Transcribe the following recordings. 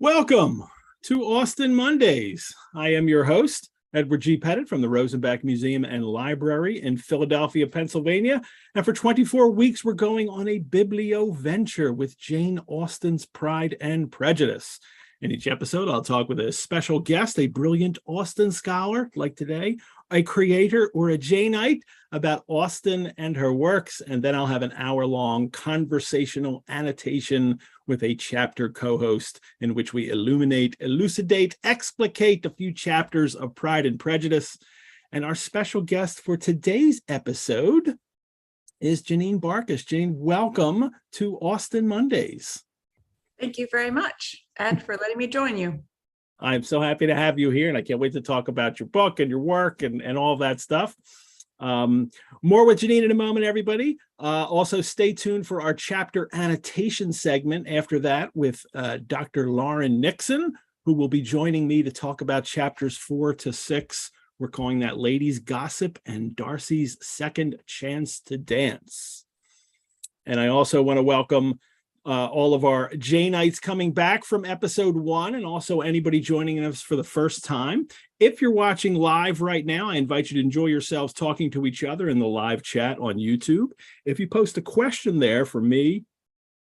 Welcome to Austen Mondays. I am your host, Edward G. Pettit from the Rosenbach Museum and Library in Philadelphia, Pennsylvania. And for 24 weeks, we're going on a biblio-venture with Jane Austen's Pride and Prejudice. In each episode, I'll talk with a special guest, a brilliant Austen scholar, like today, a creator or a Janeite, about Austen and her works, and then I'll have an hour-long conversational annotation with a chapter co-host in which we illuminate, elucidate, explicate a few chapters of Pride and Prejudice. And our special guest for today's episode is Janine Barchas. Janine, welcome to Austen Mondays. Thank you very much, Ed, for letting me join you. I'm so happy to have you here, and I can't wait to talk about your book and your work and all that stuff. More with Janine in a moment, everybody. Also, stay tuned for our chapter annotation segment after that with Dr. Lauren Nixon, who will be joining me to talk about chapters 4 to 6. We're calling that Ladies' Gossip and Darcy's Second Chance to Dance. And I also want to welcome all of our Janeites coming back from episode 1, and also anybody joining us for the first time. If you're watching live right now, I invite you to enjoy yourselves talking to each other in the live chat on YouTube. If you post a question there for me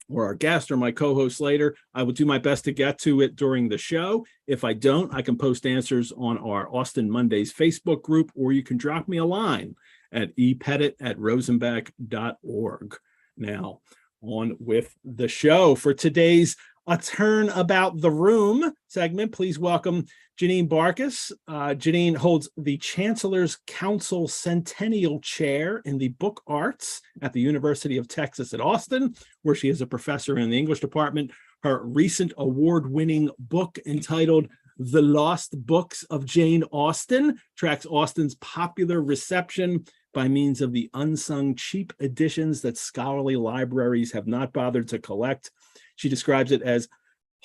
or our guest or my co-host later, I will do my best to get to it during the show. If I don't, I can post answers on our Austen Mondays Facebook group, or you can drop me a line at epettit@rosenbach.org. Now, on with the show. For today's A Turn About the Room segment, please welcome Janine Barchas. Janine holds the Chancellor's Council Centennial Chair in the Book Arts at the University of Texas at Austin, where she is a professor in the English department. Her recent award-winning book entitled The Lost Books of Jane Austen tracks Austen's popular reception by means of the unsung cheap editions that scholarly libraries have not bothered to collect. She describes it as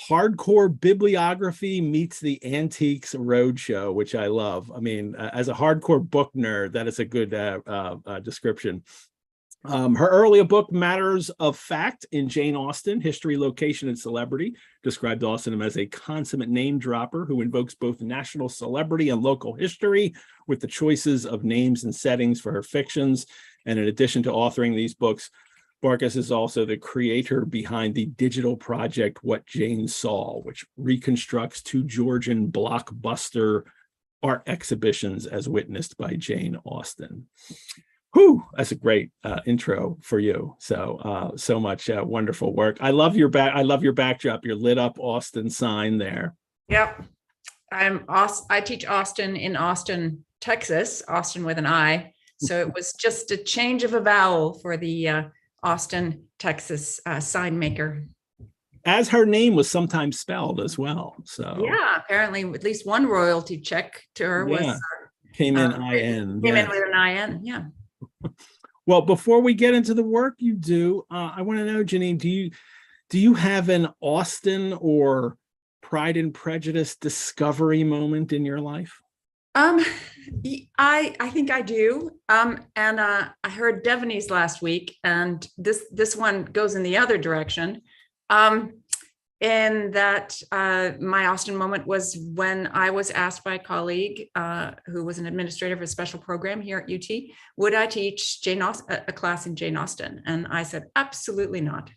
hardcore bibliography meets the Antiques Roadshow, which I love. I mean, as a hardcore book nerd, that is a good description. Her earlier book, Matters of Fact in Jane Austen, History, Location, and Celebrity, described Austen as a consummate name dropper who invokes both national celebrity and local history with the choices of names and settings for her fictions. And in addition to authoring these books, Barchas is also the creator behind the digital project What Jane Saw, which reconstructs two Georgian blockbuster art exhibitions as witnessed by Jane Austen. Whew, that's a great intro for you. So so much wonderful work. I love your backdrop, your lit up Austen sign there. Yep. I teach Austen in Austin, Texas, Austin with an I. So it was just a change of a vowel for the Austin, Texas sign maker. As her name was sometimes spelled as well. So yeah, apparently at least one royalty check to her was came in IN. Came in with an IN, yeah. Well, before we get into the work you do, I want to know, Janine, do you have an Austen or Pride and Prejudice discovery moment in your life? I think I do. And I heard Devaney's last week, and this one goes in the other direction. In that my Austen moment was when I was asked by a colleague who was an administrator of a special program here at UT, would I teach Jane Austen, a class in Jane Austen? And I said, absolutely not.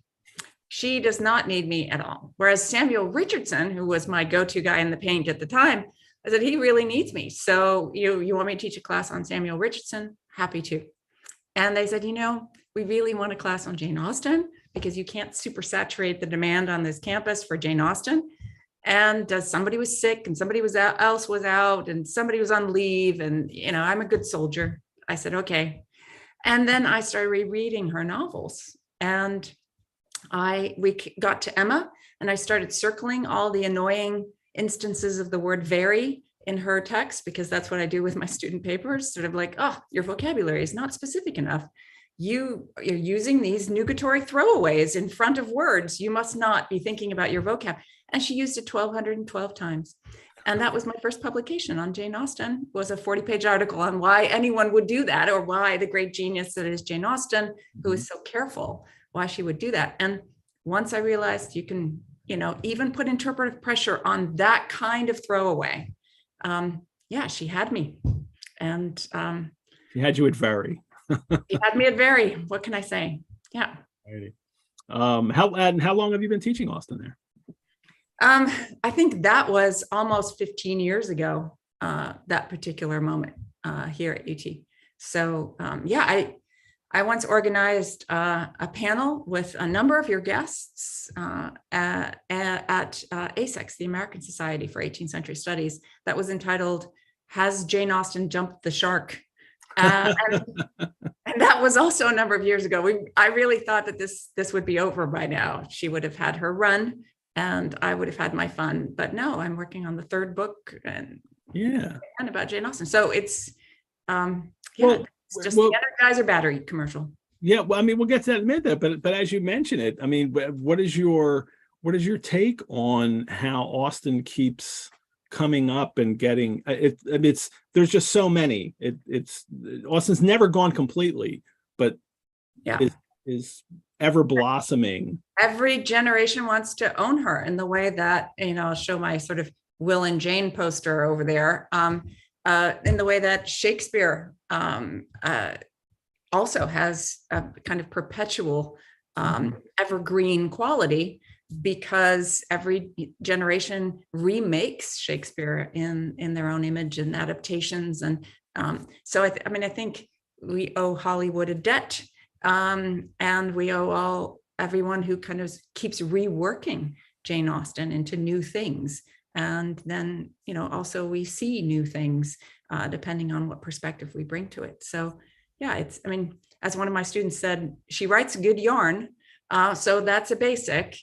She does not need me at all. Whereas Samuel Richardson, who was my go-to guy in the paint at the time, I said, he really needs me. So you want me to teach a class on Samuel Richardson? Happy to. And they said, we really want a class on Jane Austen, because you can't super saturate the demand on this campus for Jane Austen. And somebody was sick, and somebody else was out, and somebody was on leave, and I'm a good soldier. I said, okay. And then I started rereading her novels, and we got to Emma, and I started circling all the annoying instances of the word very in her text, because that's what I do with my student papers, sort of like, oh, your vocabulary is not specific enough. You're using these nugatory throwaways in front of words. You must not be thinking about your vocab. And she used it 1,212 times. And that was my first publication on Jane Austen, was a 40-page article on why anyone would do that, or why the great genius that is Jane Austen, who is so careful, why she would do that. And once I realized you can even put interpretive pressure on that kind of throwaway. Yeah, she had me. And she had you at very. She had me at very. What can I say? Yeah. How long have you been teaching Austen there? I think that was almost 15 years ago, that particular moment here at UT. So yeah, I once organized a panel with a number of your guests at ASEX, the American Society for 18th Century Studies, that was entitled, "Has Jane Austen Jumped the Shark?" And that was also a number of years ago. I really thought that this would be over by now. She would have had her run and I would have had my fun. But no, I'm working on the third book and about Jane Austen. So it's it's just the Energizer battery commercial. Yeah, well, I mean, we'll get to that in a minute, but as you mention it, I mean, what is your take on how Austen keeps coming up and getting it's there's just so many. It's Austen's never gone completely, but is ever blossoming. Every generation wants to own her in the way that, I'll show my sort of Will and Jane poster over there, in the way that Shakespeare also has a kind of perpetual evergreen quality, because every generation remakes Shakespeare in their own image and adaptations. And so I think we owe Hollywood a debt, and we owe everyone who kind of keeps reworking Jane Austen into new things. And then, also we see new things depending on what perspective we bring to it. So yeah, as one of my students said, she writes good yarn. So that's a basic.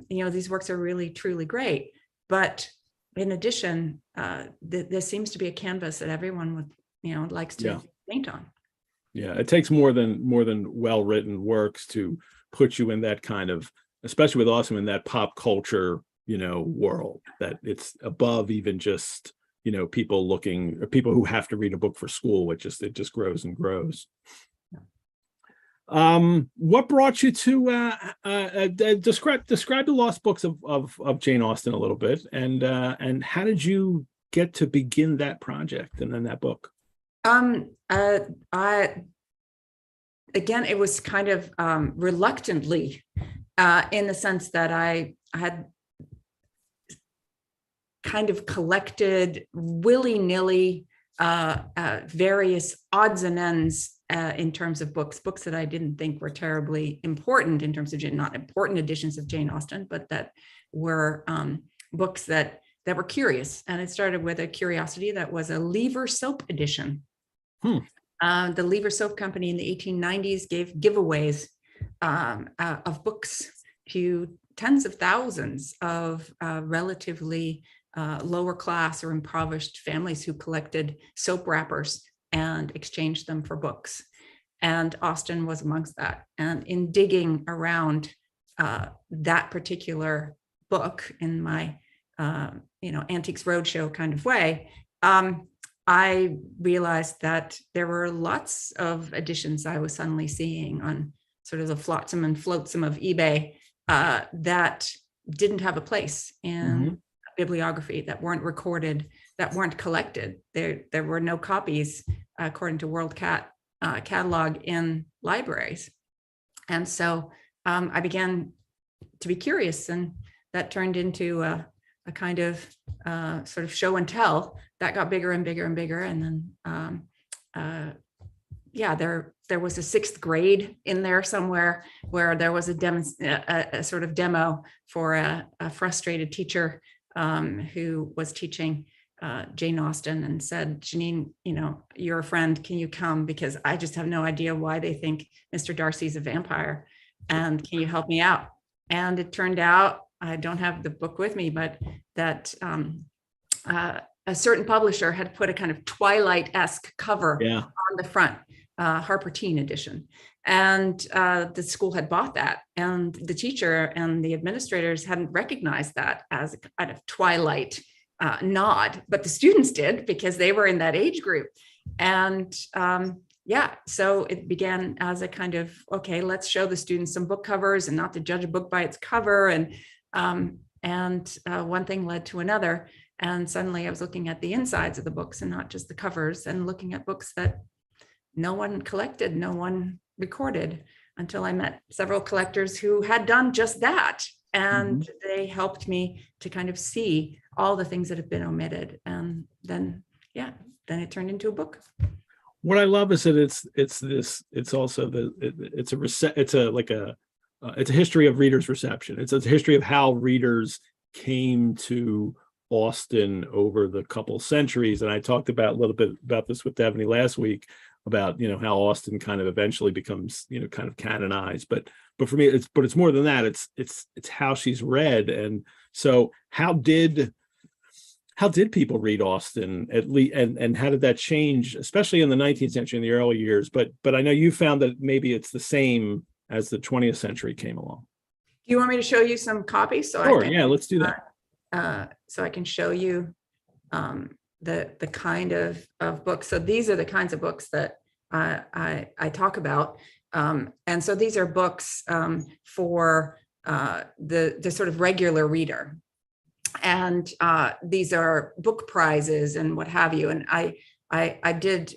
These works are really, truly great. But in addition, there seems to be a canvas that everyone likes to paint on. Yeah, it takes more than well-written works to put you in that kind of, especially with Austen, in that pop culture, world, that it's above even just, people who have to read a book for school. It just grows and grows. What brought you to describe the lost books of Jane Austen a little bit, and how did you get to begin that project and then that book? It was kind of reluctantly, in the sense that I had kind of collected willy-nilly various odds and ends in terms of books that I didn't think were terribly important in terms of not important editions of Jane Austen, but that were books that were curious. And it started with a curiosity that was a Lever soap edition. The Lever Soap Company in the 1890s gave giveaways of books to tens of thousands of relatively lower class or impoverished families who collected soap wrappers and exchanged them for books. And Austen was amongst that. And in digging around that particular book in my, Antiques Roadshow kind of way, I realized that there were lots of editions I was suddenly seeing on sort of the flotsam and flotsam of eBay that didn't have a place in bibliography, that weren't recorded, that weren't collected. There were no copies, according to WorldCat catalog, in libraries. And so I began to be curious, and that turned into a kind of sort of show and tell that got bigger and bigger and bigger. And then, there was a sixth grade in there somewhere where there was a sort of demo for a frustrated teacher who was teaching Jane Austen, and said, "Janine, you're a friend. Can you come? Because I just have no idea why they think Mr. Darcy's a vampire. And can you help me out?" And it turned out, I don't have the book with me, but that a certain publisher had put a kind of Twilight-esque cover on the front, Harper Teen edition. And the school had bought that. And the teacher and the administrators hadn't recognized that as a kind of Twilight nod, but the students did, because they were in that age group. And so it began as a kind of, okay, let's show the students some book covers and not to judge a book by its cover. And And one thing led to another. And suddenly I was looking at the insides of the books and not just the covers, and looking at books that no one collected, no one recorded, until I met several collectors who had done just that. And they helped me to kind of see all the things that have been omitted. And then it turned into a book. What I love is that it's a history of readers' reception. It's a history of how readers came to Austen over the couple centuries. And I talked about a little bit about this with Devaney last week, about how Austen kind of eventually becomes kind of canonized. But for me, it's more than that. It's how she's read. And so how did people read Austen at least, and how did that change, especially in the 19th century, in the early years? But I know you found that maybe it's the same as the 20th century came along. Do you want me to show you some copies? Sure, yeah, let's do that. So I can show you the kind of books. So these are the kinds of books that I talk about. And so these are books for the sort of regular reader. And these are book prizes and what have you. And I did,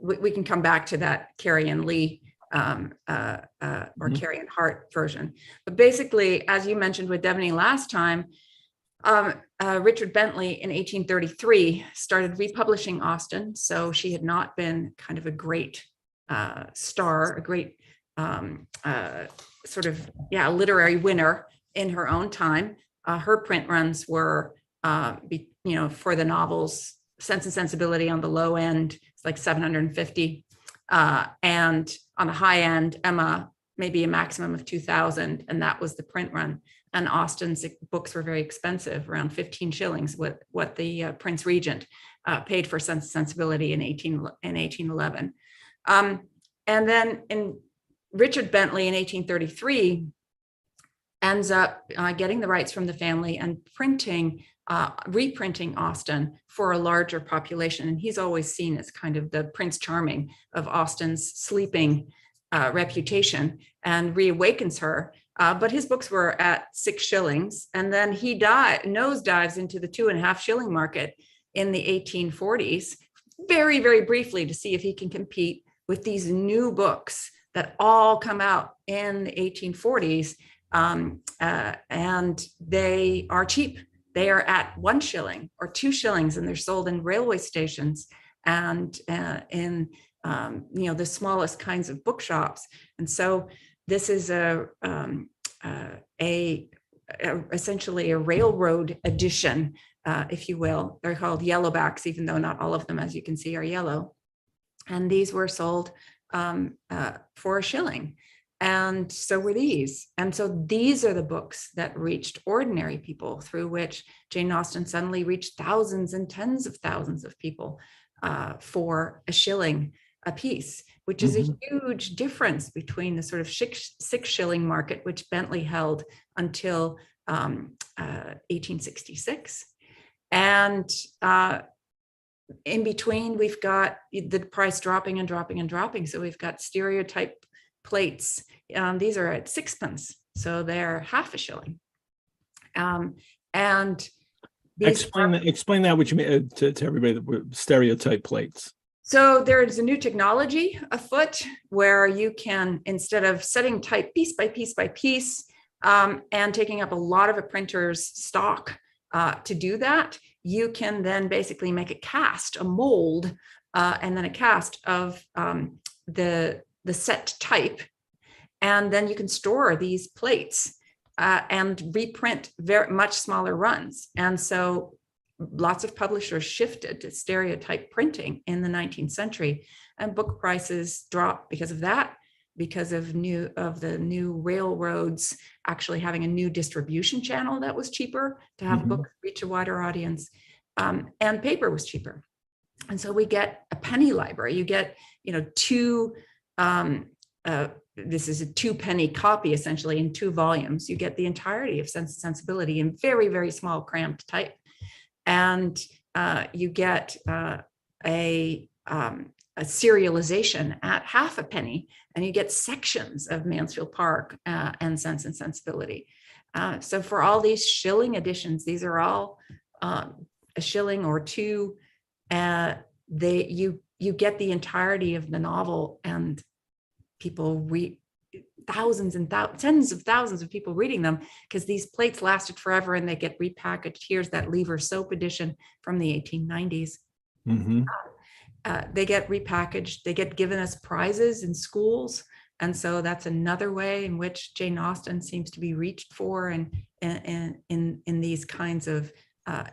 we can come back to that Carrie and Lee or Carrie and Hart version. But basically, as you mentioned with Devaney last time, Richard Bentley in 1833 started republishing Austen. So she had not been kind of a great star, a great sort of, literary winner in her own time. Her print runs were, for the novels, Sense and Sensibility on the low end, it's like 750. And on the high end, Emma, maybe a maximum of 2,000. And that was the print run. And Austen's books were very expensive, around 15 shillings, what the Prince Regent paid for Sense and Sensibility in 1811. And then in Richard Bentley in 1833 ends up getting the rights from the family and reprinting Austen for a larger population. And he's always seen as kind of the Prince Charming of Austen's sleeping reputation, and reawakens her. But his books were at 6 shillings. And then he nosedives into the 2.5 shilling market in the 1840s, very, very briefly, to see if he can compete with these new books that all come out in the 1840s. And they are cheap. They are at 1 shilling or 2 shillings, and they're sold in railway stations and in the smallest kinds of bookshops. And so this is essentially a railroad edition, if you will. They're called yellowbacks, even though not all of them, as you can see, are yellow. And these were sold for 1 shilling. And so were these. And so these are the books that reached ordinary people, through which Jane Austen suddenly reached thousands and tens of thousands of people for 1 shilling a piece, which is a huge difference between the sort of 6 shilling market, which Bentley held until 1866. And in between, we've got the price dropping and dropping and dropping. So we've got stereotype plates. These are at 6pence, so they're half 1 shilling. And explain that, what you mean to everybody, that stereotype plates. So there's a new technology afoot where you can, instead of setting type piece by piece by piece and taking up a lot of a printer's stock to do that, you can then basically make a cast, a mold, and then a cast of the set type. And then you can store these plates and reprint very much smaller runs. And so lots of publishers shifted to stereotype printing in the 19th century, and book prices dropped because of that, because of the new railroads actually having a new distribution channel that was cheaper to have a book reach a wider audience, and paper was cheaper. And so we get a penny library. You get, this is a 2-penny copy, essentially, in 2 volumes. You get the entirety of Sense and Sensibility in very, very small cramped type. And you get a serialization at half a penny, and you get sections of Mansfield Park and Sense and Sensibility. So for all these shilling editions, these are all a shilling or two. You get the entirety of the novel, and people read, thousands and tens of thousands of people reading them, because these plates lasted forever and they get repackaged. Here's that Lever soap edition from the 1890s. Mm-hmm. They get repackaged, they get given as prizes in schools. And so that's another way in which Jane Austen seems to be reached for. And in these kinds of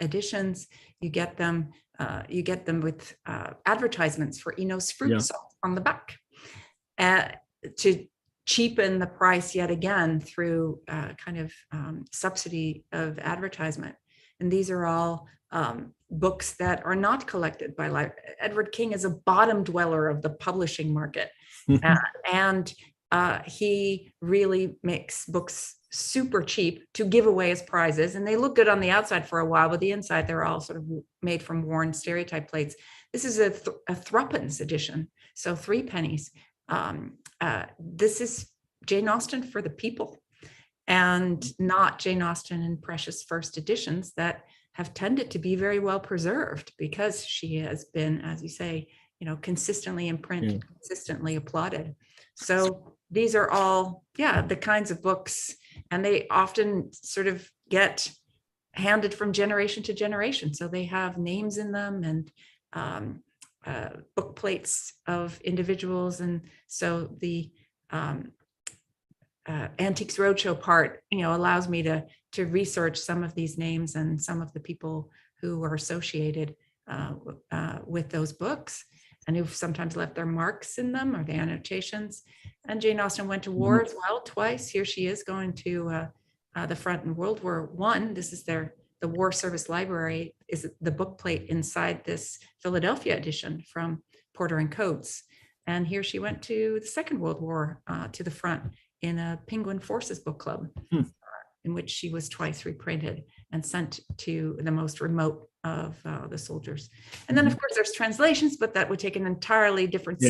editions, you get them with advertisements for Enos fruit salt on the back, to cheapen the price yet again through kind of subsidy of advertisement. And these are all books that are not collected by library. Edward King is a bottom dweller of the publishing market. And he really makes books super cheap to give away as prizes. And they look good on the outside for a while, but the inside, they're all sort of made from worn stereotype plates. This is a threepence edition, so 3 pennies. This is Jane Austen for the people, and not Jane Austen in precious first editions that have tended to be very well preserved, because she has been, as you say, consistently in print, consistently applauded. So these are all, the kinds of books, and they often sort of get handed from generation to generation. So they have names in them and book plates of individuals. And so the Antiques Roadshow part, allows me to research some of these names and some of the people who are associated with those books, and who've sometimes left their marks in them or the annotations. And Jane Austen went to war as well, twice. Here she is going to the front in World War I. This is the War Service Library is the book plate inside this Philadelphia edition from Porter and Coates. And here she went to the Second World War, to the front in a Penguin Forces book club, in which she was twice reprinted and sent to the most remote of the soldiers. And then, of course, there's translations, but that would take an entirely different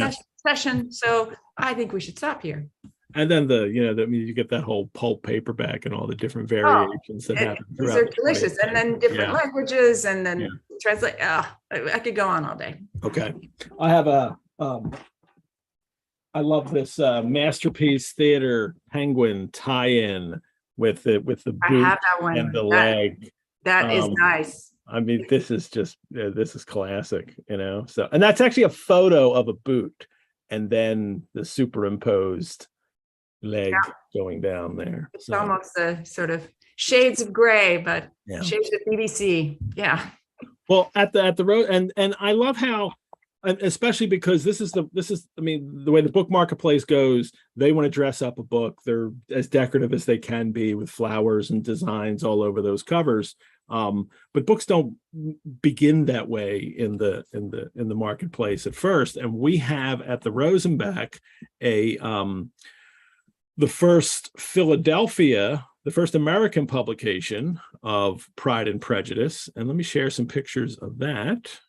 session. So I think we should stop here. And then you get that whole pulp paperback and all the different variations that happen. These are delicious. And then different languages, and then translate. I could go on all day. Okay. I have I love this Masterpiece Theater Penguin tie-in with the boot and the leg. That is nice. I mean, this is just this is classic, So, and that's actually a photo of a boot, and then the superimposed leg going down there. It's almost the sort of shades of gray, but shades of BBC. Yeah. Well, at the road, and I love how, especially because this is I mean, the way the book marketplace goes, they want to dress up a book. They're as decorative as they can be with flowers and designs all over those covers. But books don't begin that way in the marketplace at first. And we have at the Rosenbach the first the first American publication of Pride and Prejudice. And let me share some pictures of that.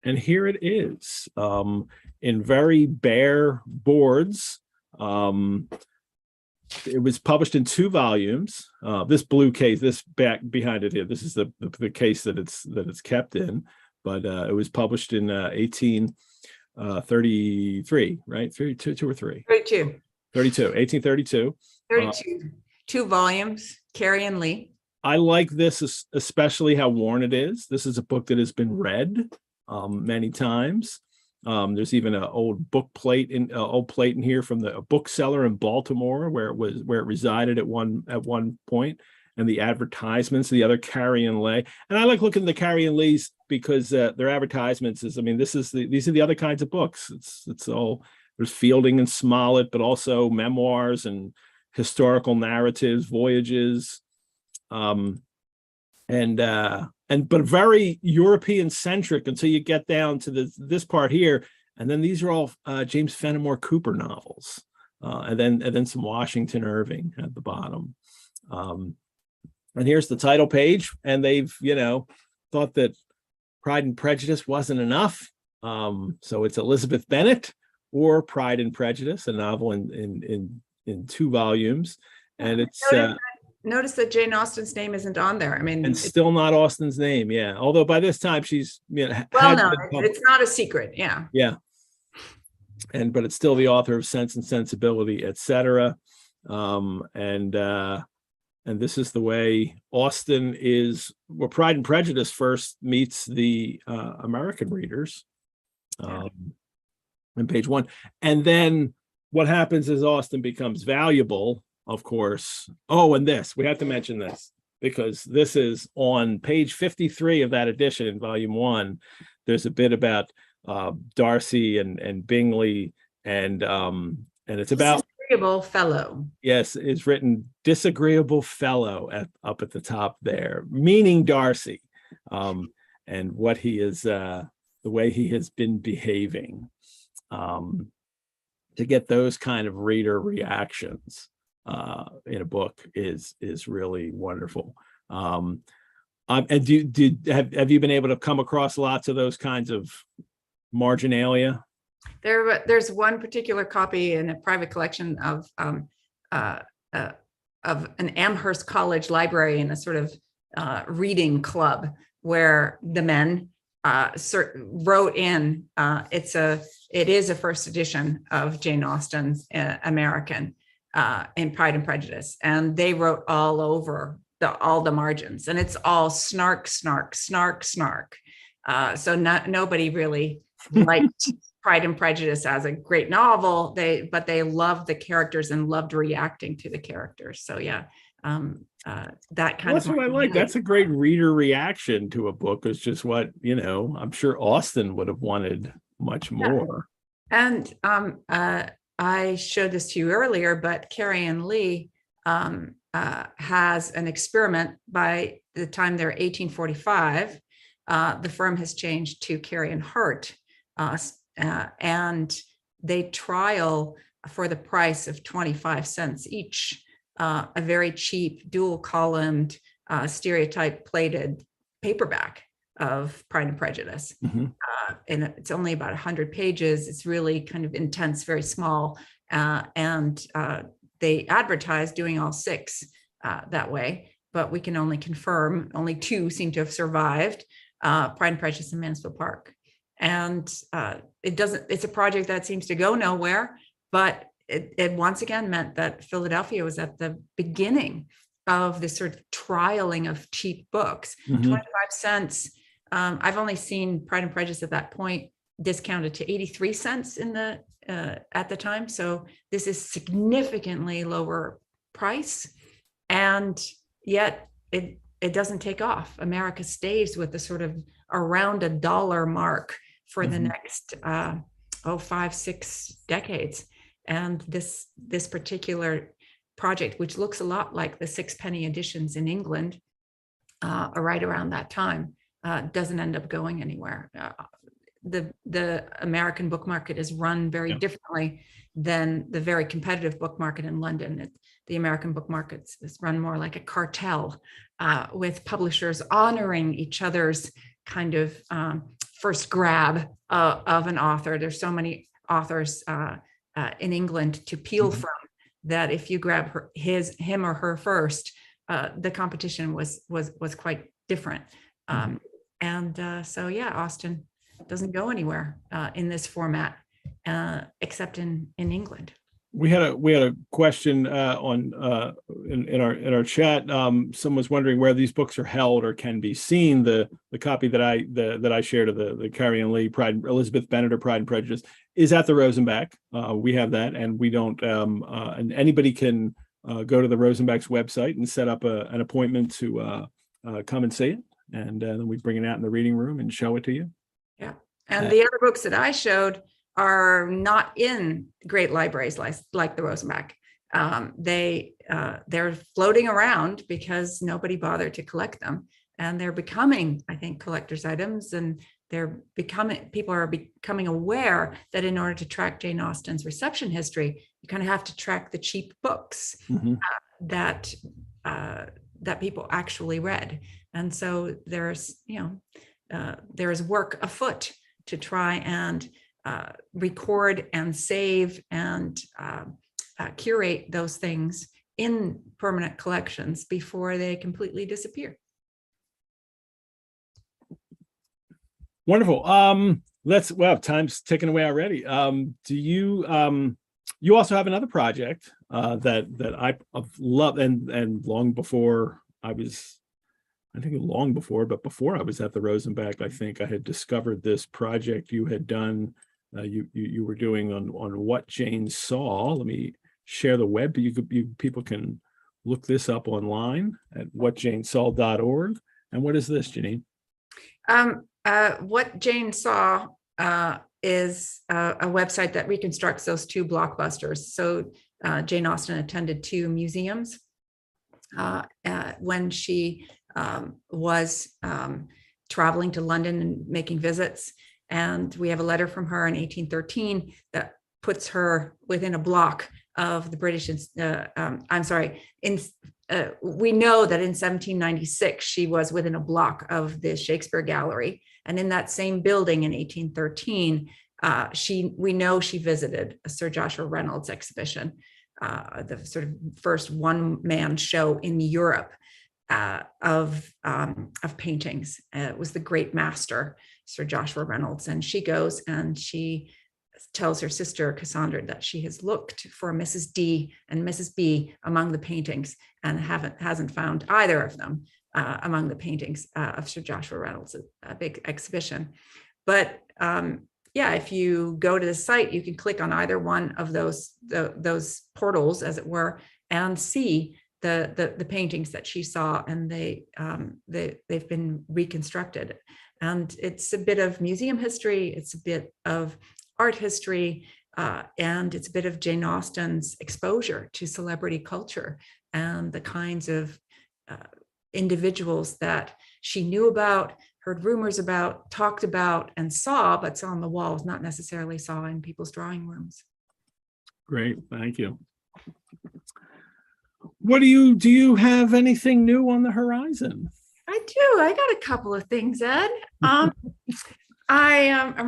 And here it is, in very bare boards. It was published in 2 volumes. This blue case, this back behind it here, this is the case that it's kept in. But it was published in 1833, right? 32 or 3? 32. 1832. 32. 2 volumes, Carey and Lee. I like this, especially how worn it is. This is a book that has been read many times. There's even an old plate in here from a bookseller in Baltimore where it resided at one point, and the advertisements, the other Carey and Lee. And I like looking at the Carey and Lees because their advertisements these are the other kinds of books. It's all, there's Fielding and Smollett, but also memoirs and historical narratives, voyages, but very European centric until you get down to this part here. And then these are all James Fenimore Cooper novels, and then some Washington Irving at the bottom. And here's the title page, and they've thought that Pride and Prejudice wasn't enough, so it's Elizabeth Bennet or Pride and Prejudice, a novel in in 2 volumes, and it's notice that Jane Austen's name isn't on there. I mean, and still not Austen's name. Yeah, although by this time she's well, no, it's not a secret. Yeah, yeah, but it's still the author of Sense and Sensibility, etc. And this is the way Austen is, where Pride and Prejudice first meets the American readers, on page 1. And then what happens is Austen becomes valuable, of course. Oh, and we have to mention this, because this is on page 53 of that edition in volume 1. There's a bit about Darcy and Bingley, and it's about disagreeable fellow. Yes, it's written disagreeable fellow up at the top there, meaning Darcy, and what he is, the way he has been behaving. To get those kind of reader reactions in a book is really wonderful. And have you been able to come across lots of those kinds of marginalia? There's one particular copy in a private collection of an Amherst College library in a sort of reading club, where the men wrote in. It is a first edition of Jane Austen's American in Pride and Prejudice, and they wrote all over all the margins, and it's all snark, snark, snark, snark. So nobody really liked Pride and Prejudice as a great novel, but they loved the characters and loved reacting to the characters. So yeah, that kind That's of. what I like. That's a great reader reaction to a book. Is just what, I'm sure Austen would have wanted much more. And I showed this to you earlier, but Carrie and Lee has an experiment. By the time they're 1845, the firm has changed to Carrie and Hart. And they trial for the price of 25 cents each, a very cheap dual columned stereotype plated paperback of Pride and Prejudice. Mm-hmm. And it's only about 100 pages. It's really kind of intense, very small. And they advertise doing all 6 that way, but we can only confirm only 2 seem to have survived, Pride and Prejudice and Mansfield Park. And it's a project that seems to go nowhere, but it once again meant that Philadelphia was at the beginning of this sort of trialing of cheap books. Mm-hmm. 25 cents. I've only seen Pride and Prejudice at that point discounted to 83 cents at the time. So this is significantly lower price, and yet it doesn't take off. America stays with the sort of around $1 mark for the next 5-6 decades. And this particular project, which looks a lot like the 6-penny editions in England, right around that time, doesn't end up going anywhere. The American book market is run very differently than the very competitive book market in London. The American book market is run more like a cartel, with publishers honoring each other's kind of first grab of an author. There's so many authors in England to peel from, that if you grab him or her first, the competition was quite different. So Austen doesn't go anywhere in this format, except in England. We had a question in our chat. Someone was wondering where these books are held or can be seen. The copy that I shared of the Carrie and Lee Elizabeth Bennet Pride and Prejudice is at the Rosenbach. We have that, and we don't. And anybody can go to the Rosenbach's website and set up an appointment to come and see it, and then we bring it out in the reading room and show it to you. Yeah, and the other books that I showed are not in great libraries like the Rosenbach. They're floating around because nobody bothered to collect them, and they're becoming, I think, collector's items, and people are becoming aware that in order to track Jane Austen's reception history, you kind of have to track the cheap books that people actually read. And so there's work afoot to try and record and save and curate those things in permanent collections before they completely disappear. Wonderful. Time's ticking away already. Do you you also have another project that I've loved, and long before I was, I think long before, but before I was at the Rosenbach, I think I had discovered this project you had done. You were doing on what Jane saw. Let me share the web. People can look this up online at whatjanesaw.org. And what is this, Janine? What Jane saw is a website that reconstructs those two blockbusters. So Jane Austen attended two museums when she was traveling to London and making visits. And we have a letter from her in 1813 that puts her within a block of the British. We know that in 1796, she was within a block of the Shakespeare Gallery. And in that same building in 1813, we know she visited a Sir Joshua Reynolds exhibition, the sort of first one-man show in Europe of paintings. It was the great master, Sir Joshua Reynolds. And she goes and she tells her sister Cassandra that she has looked for Mrs. D and Mrs. B among the paintings and hasn't found either of them among the paintings of Sir Joshua Reynolds, a big exhibition. But if you go to the site, you can click on either one of those portals, as it were, and see the paintings that she saw, and they've been reconstructed. And it's a bit of museum history, it's a bit of art history, and it's a bit of Jane Austen's exposure to celebrity culture and the kinds of individuals that she knew about, heard rumors about, talked about, and saw, but saw on the walls, not necessarily saw in people's drawing rooms. Great, thank you. What do you have anything new on the horizon? I do. I got a couple of things, Ed. I'm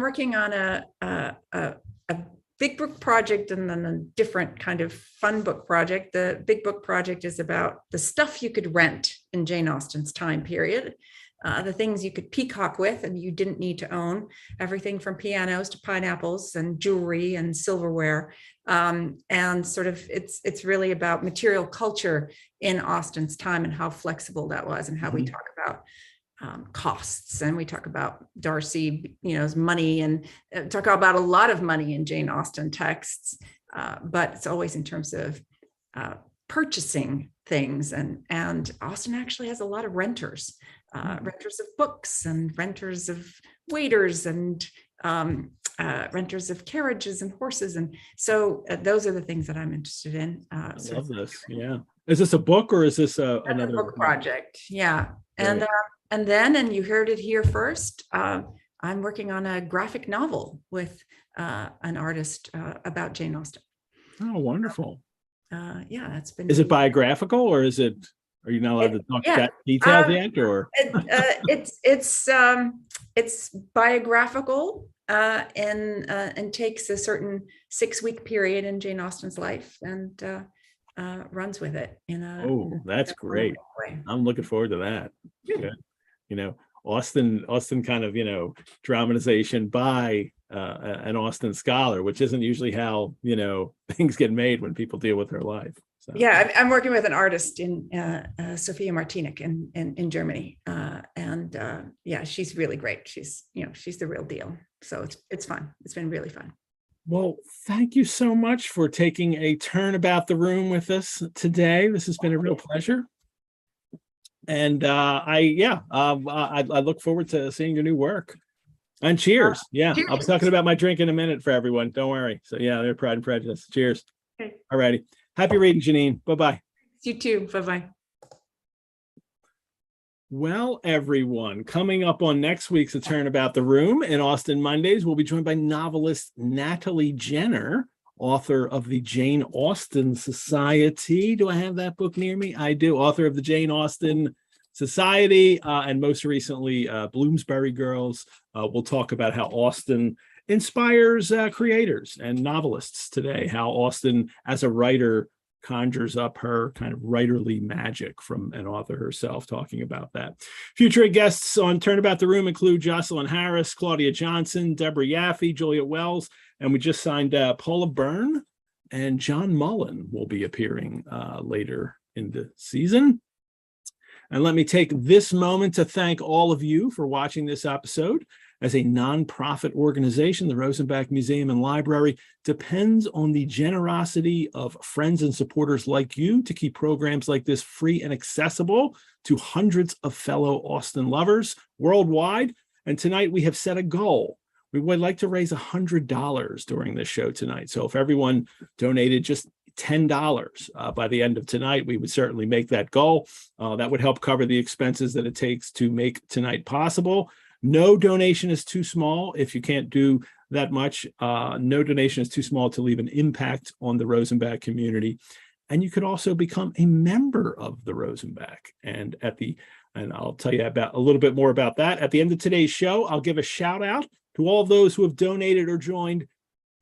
working on a big book project and then a different kind of fun book project. The big book project is about the stuff you could rent in Jane Austen's time period, the things you could peacock with and you didn't need to own, everything from pianos to pineapples and jewelry and silverware. And sort of it's really about material culture in Austen's time and how flexible that was, and how we talk about costs, and we talk about Darcy, money, and talk about a lot of money in Jane Austen texts, but it's always in terms of purchasing things. And Austen actually has a lot of renters, renters of books and renters of waiters and renters of carriages and horses. And so those are the things that I'm interested in. I love this. Yeah. Is this a book or is this another book project? Yeah. Right. And then you heard it here first, I'm working on a graphic novel with an artist about Jane Austen. Oh, wonderful. That's been. Is it biographical, or are you not allowed to talk that details yet? Or it's biographical and takes a certain 6-week period in Jane Austen's life and runs with it that's great. I'm looking forward to that. Yeah. Austen kind of, dramatization by an Austen scholar, which isn't usually how, things get made when people deal with her life. So. Yeah, I'm working with an artist in Sophia Martinic in Germany. She's really great. She's the real deal. So it's fun. It's been really fun. Well, thank you so much for taking a turn about the room with us today. This has been a real pleasure. And I look forward to seeing your new work. And cheers. Cheers. I'll be talking about my drink in a minute for everyone. Don't worry. So they're Pride and Prejudice. Cheers. Okay. All righty. Happy reading, Janine. Bye-bye. You too. Bye-bye. Well, everyone, coming up on next week's A Turn About the Room in Austen Mondays, we'll be joined by novelist Natalie Jenner, author of the Jane Austen Society. Do I have that book near me? I do. Author of the Jane Austen Society, and most recently, Bloomsbury Girls. We'll talk about how Austen inspires creators and novelists today, how Austen, as a writer, conjures up her kind of writerly magic from an author herself, talking about that. Future guests on Turnabout the Room include Jocelyn Harris, Claudia Johnson, Deborah Yaffe, Juliet Wells, and we just signed Paula Byrne, and John Mullen will be appearing later in the season. And let me take this moment to thank all of you for watching this episode. As a nonprofit organization, the Rosenbach Museum and Library depends on the generosity of friends and supporters like you to keep programs like this free and accessible to hundreds of fellow Austen lovers worldwide. And tonight we have set a goal. We would like to raise $100 during this show tonight. So if everyone donated just $10 by the end of tonight, we would certainly make that goal. That would help cover the expenses that it takes to make tonight possible. No donation is too small. If you can't do that much, no donation is too small to leave an impact on the Rosenbach community. And you could also become a member of the Rosenbach. And I'll tell you about a little bit more about that. At the end of today's show, I'll give a shout out to all of those who have donated or joined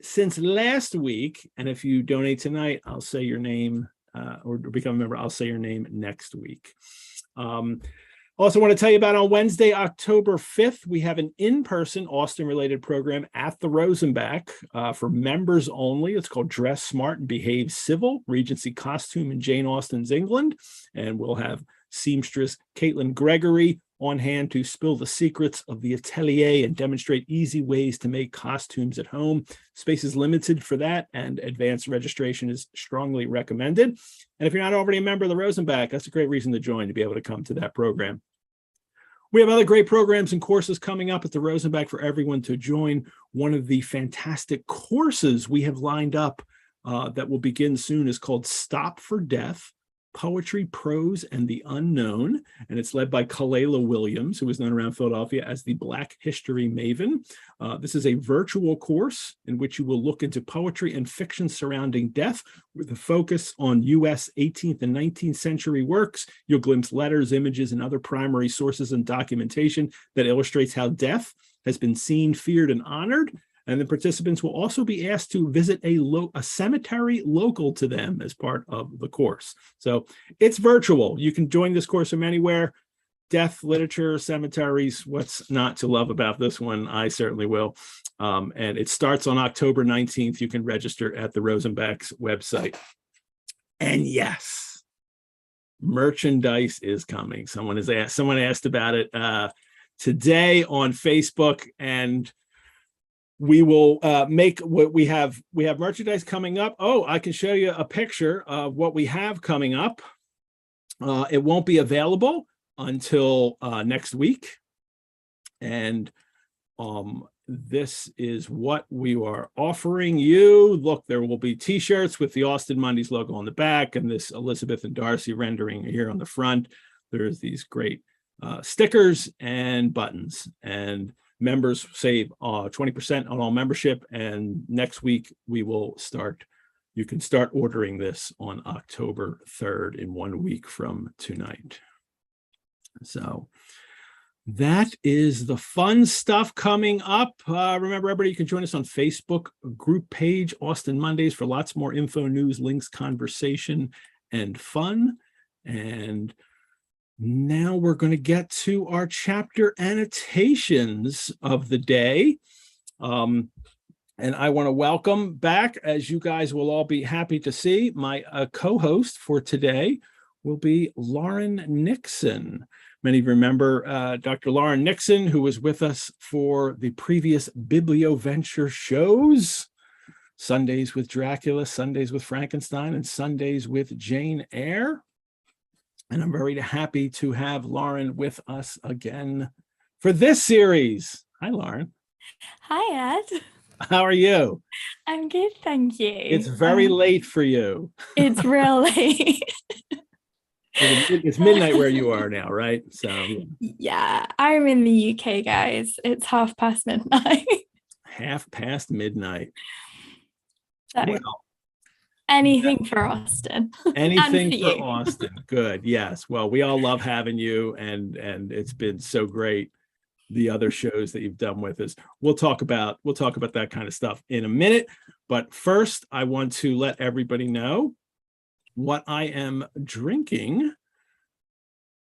since last week. And if you donate tonight, I'll say your name or become a member. I'll say your name next week. Also want to tell you about on Wednesday, October 5th, we have an in-person Austen-related program at the Rosenbach for members only. It's called Dress Smart and Behave Civil, Regency Costume in Jane Austen's England. And we'll have seamstress Caitlin Gregory on hand to spill the secrets of the atelier and demonstrate easy ways to make costumes at home. Space is limited for that, and advanced registration is strongly recommended. And if you're not already a member of the Rosenbach, that's a great reason to join, to be able to come to that program. We have other great programs and courses coming up at the Rosenbach for everyone to join. One of the fantastic courses we have lined up that will begin soon is called Stop for Death, Poetry, Prose, and the Unknown. And it's led by Kalela Williams, who is known around Philadelphia as the Black History Maven. This is a virtual course in which you will look into poetry and fiction surrounding death with a focus on U.S. 18th and 19th century works. You'll glimpse letters, images, and other primary sources and documentation that illustrates how death has been seen, feared, and honored. And the participants will also be asked to visit a cemetery local to them as part of the course. So it's virtual. You can join this course from anywhere. Death, literature, cemeteries, what's not to love about this one? I certainly will. And it starts on October 19th. You can register at the Rosenbach's website. And yes, merchandise is coming. Someone asked about it today on Facebook, and we will make what we have. We have merchandise coming up. Oh, I can show you a picture of what we have coming up. It won't be available until next week. And this is what we are offering you. Look, there will be t-shirts with the Austen Mondays logo on the back and this Elizabeth and Darcy rendering here on the front. There's these great stickers and buttons, and members save 20% on all membership. And next week we will start. You can start ordering this on October 3rd, in 1 week from tonight. So that is the fun stuff coming up. Remember, everybody, you can join us on Facebook group page, Austen Mondays, for lots more info, news, links, conversation, and fun. And now we're going to get to our chapter annotations of the day. And I want to welcome back, as you guys will all be happy to see, my co-host for today will be Lauren Nixon. Many of you remember Dr. Lauren Nixon, who was with us for the previous Biblioventure shows, Sundays with Dracula, Sundays with Frankenstein, and Sundays with Jane Eyre. And I'm very happy to have Lauren with us again for this series. Hi, Lauren. Hi, Ed. How are you? I'm good, thank you. It's very late for you. It's real late. It's midnight where you are now, right? So yeah, I'm in the UK, guys. It's midnight. midnight. So, well, anything for Austen. Anything for Austen. Good. Yes. Well, we all love having you, and it's been so great the other shows that you've done with us. We'll talk about that kind of stuff in a minute. But first, I want to let everybody know what I am drinking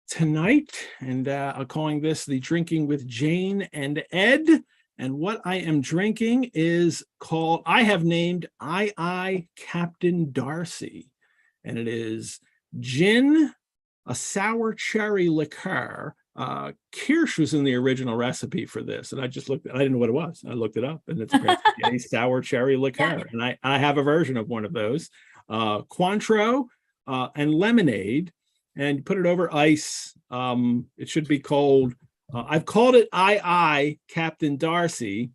tonight. And I'm calling this the Drinking with Jane and Ed. And what I am drinking is called, I have named I Captain Darcy. And it is gin, a sour cherry liqueur. Kirsch was in the original recipe for this, and I didn't know what it was. I looked it up, and it's a sour cherry liqueur, and I have a version of one of those. Cointreau and lemonade, and put it over ice. It should be cold. I've called it I Captain Darcy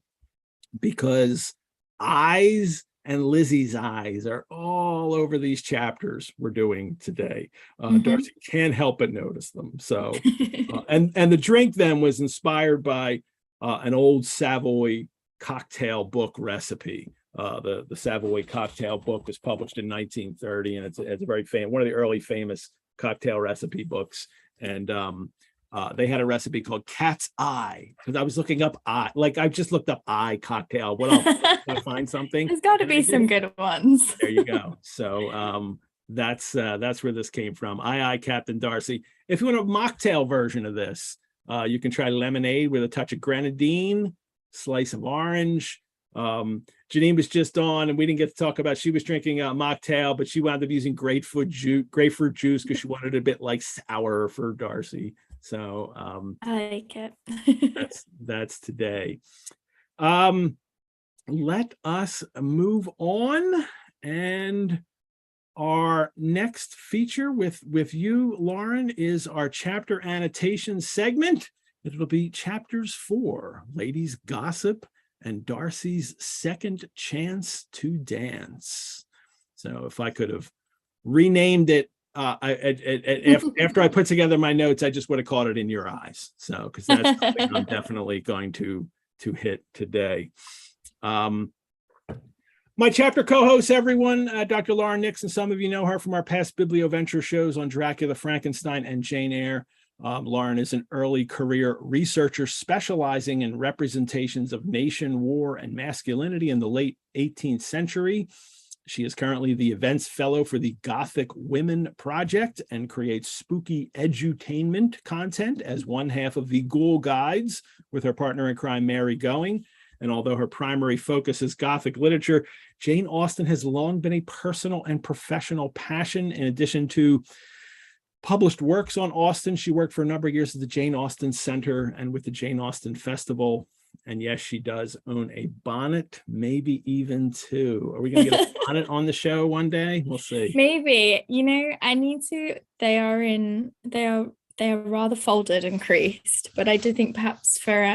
because eyes and Lizzy's eyes are all over these chapters we're doing today. Darcy can't help but notice them. So, and the drink then was inspired by an old Savoy Cocktail Book recipe. The Savoy Cocktail Book was published in 1930, and it's a very famous, one of the early famous cocktail recipe books. And they had a recipe called Cat's Eye, because I was looking up I just looked up cocktail. What else? Can I find something? There's got to be some good ones. There you go. So that's where this came from. I Captain Darcy. If you want a mocktail version of this, you can try lemonade with a touch of grenadine, slice of orange. Janine was just on, and we didn't get to talk about. She was drinking a mocktail, but she wound up using grapefruit juice because she wanted it a bit like sour for Darcy. So I like it. that's today. Let us move on, and our next feature with you, Lauren, is our chapter annotation segment. It'll be chapters 4, Ladies Gossip and Darcy's Second Chance to Dance. So if I could have renamed it after I put together my notes, I just would have called it In Your Eyes. So because that's something I'm definitely going to hit today. My chapter co-host, everyone, Dr. Lauren Nixon. Some of you know her from our past Biblioventure shows on Dracula, Frankenstein, and Jane Eyre. Lauren is an early career researcher specializing in representations of nation, war, and masculinity in the late 18th century. She is currently the events fellow for the Gothic Women Project and creates spooky edutainment content as one half of the Ghoul Guides with her partner in crime, Mary Going. And although her primary focus is Gothic literature, Jane Austen has long been a personal and professional passion. In addition to published works on Austen, she worked for a number of years at the Jane Austen Center and with the Jane Austen Festival. And yes, she does own a bonnet, maybe even 2. Are we going to get a bonnet on the show one day? We'll see. Maybe. I need to. They are rather folded and creased, but I do think perhaps for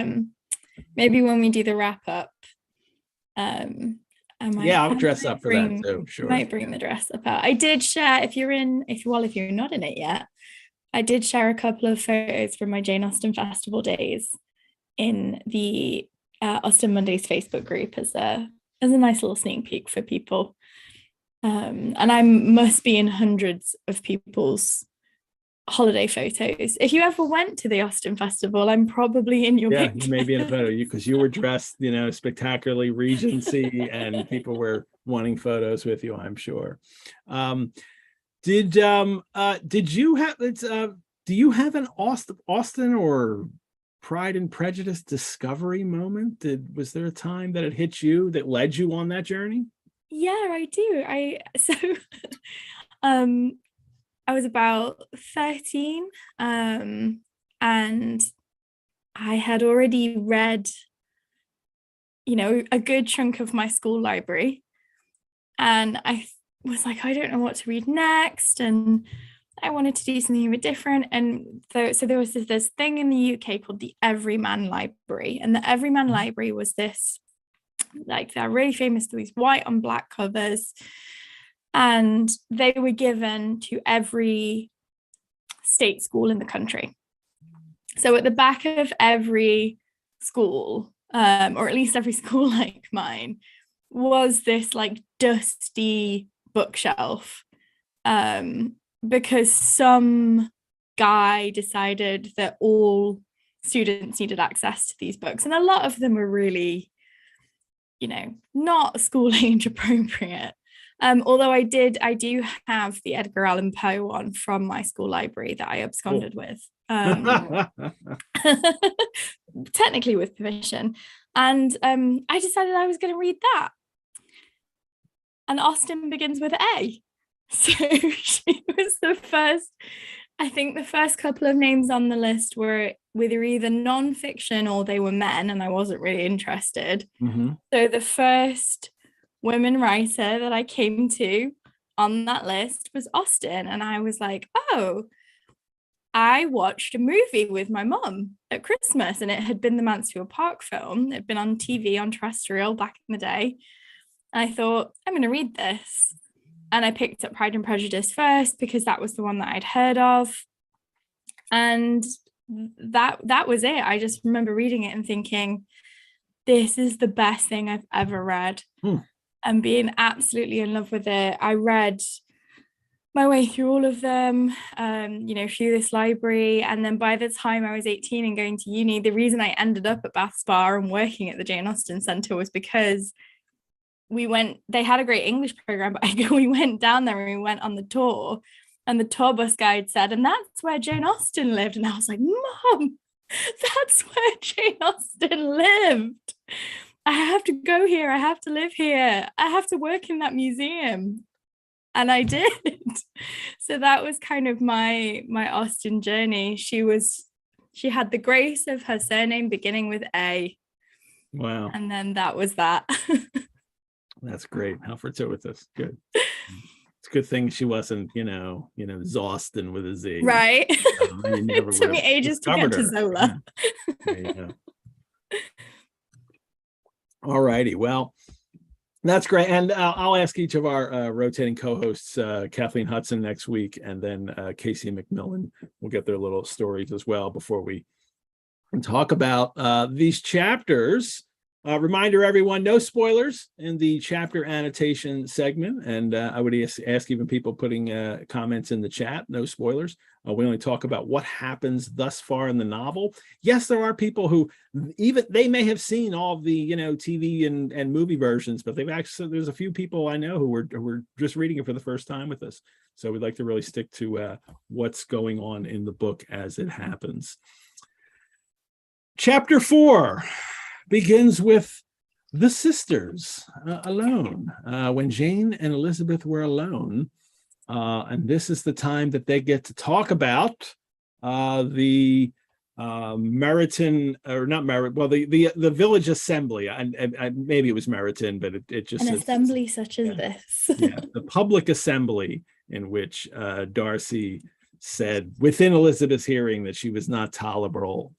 maybe when we do the wrap up, I'll dress up for that too. Sure. Might bring the dress up out. I did share, if you're not in it yet, I did share a couple of photos from my Jane Austen Festival days in the Austen Mondays Facebook group as a nice little sneak peek for people. And I must be in hundreds of people's holiday photos. If you ever went to the Austen Festival, I'm probably in your picture. You may be in a photo because you were dressed, spectacularly Regency, and people were wanting photos with you, I'm sure. Did you have do you have an Austen or Pride and Prejudice discovery moment? Was there a time that it hit you that led you on that journey? Yeah, I do. I was about 13, and I had already read, a good chunk of my school library, and I was like, I don't know what to read next, and I wanted to do something a bit different. And so there was this thing in the UK called the Everyman Library, and the Everyman Library was this, they're really famous for these white on black covers, and they were given to every state school in the country. So at the back of every school, or at least every school like mine, was this dusty bookshelf, because some guy decided that all students needed access to these books, and a lot of them were really, not school age appropriate. Although I do have the Edgar Allan Poe one from my school library that I absconded with, technically with permission. And I decided I was going to read that. And Austen begins with A. So she was the first, I think the first couple of names on the list were either non-fiction or they were men, and I wasn't really interested. Mm-hmm. So the first women writer that I came to on that list was Austen, and I was like, oh, I watched a movie with my mum at Christmas, and it had been the Mansfield Park film. It had been on TV on terrestrial back in the day. And I thought, I'm going to read this. And I picked up Pride and Prejudice first because that was the one that I'd heard of. And that was it. I just remember reading it and thinking, this is the best thing I've ever read. And being absolutely in love with it. I read my way through all of them, through this library. And then by the time I was 18 and going to uni, the reason I ended up at Bath Spa and working at the Jane Austen Centre was because they had a great English program, but we went down there and we went on the tour, and the tour bus guide said, and that's where Jane Austen lived. And I was like, Mom, that's where Jane Austen lived. I have to go here. I have to live here. I have to work in that museum. And I did. So that was kind of my Austen journey. She had the grace of her surname beginning with A. Wow. And then that was that. That's great. How fortuitous. Good. It's a good thing she wasn't, Zaustin with a Z. Right. It took me ages to get to Zola. Yeah. There you go. All righty. Well, that's great. And I'll ask each of our rotating co-hosts, Kathleen Hudson next week, and then Casey McMillan will get their little stories as well before we talk about these chapters. Reminder, everyone, no spoilers in the chapter annotation segment. And I would ask even people putting comments in the chat, no spoilers. We only talk about what happens thus far in the novel. Yes, there are people who they may have seen all of the, TV and movie versions, but there's a few people I know who were just reading it for the first time with us. So we'd like to really stick to what's going on in the book as it happens. Chapter 4 begins with the sisters alone. When Jane and Elizabeth were alone, and this is the time that they get to talk about the Meryton, or not Meryton, well, the village assembly, and maybe it was Meryton, but it just an assembly such as this. Yeah, the public assembly in which Darcy said within Elizabeth's hearing that she was not tolerable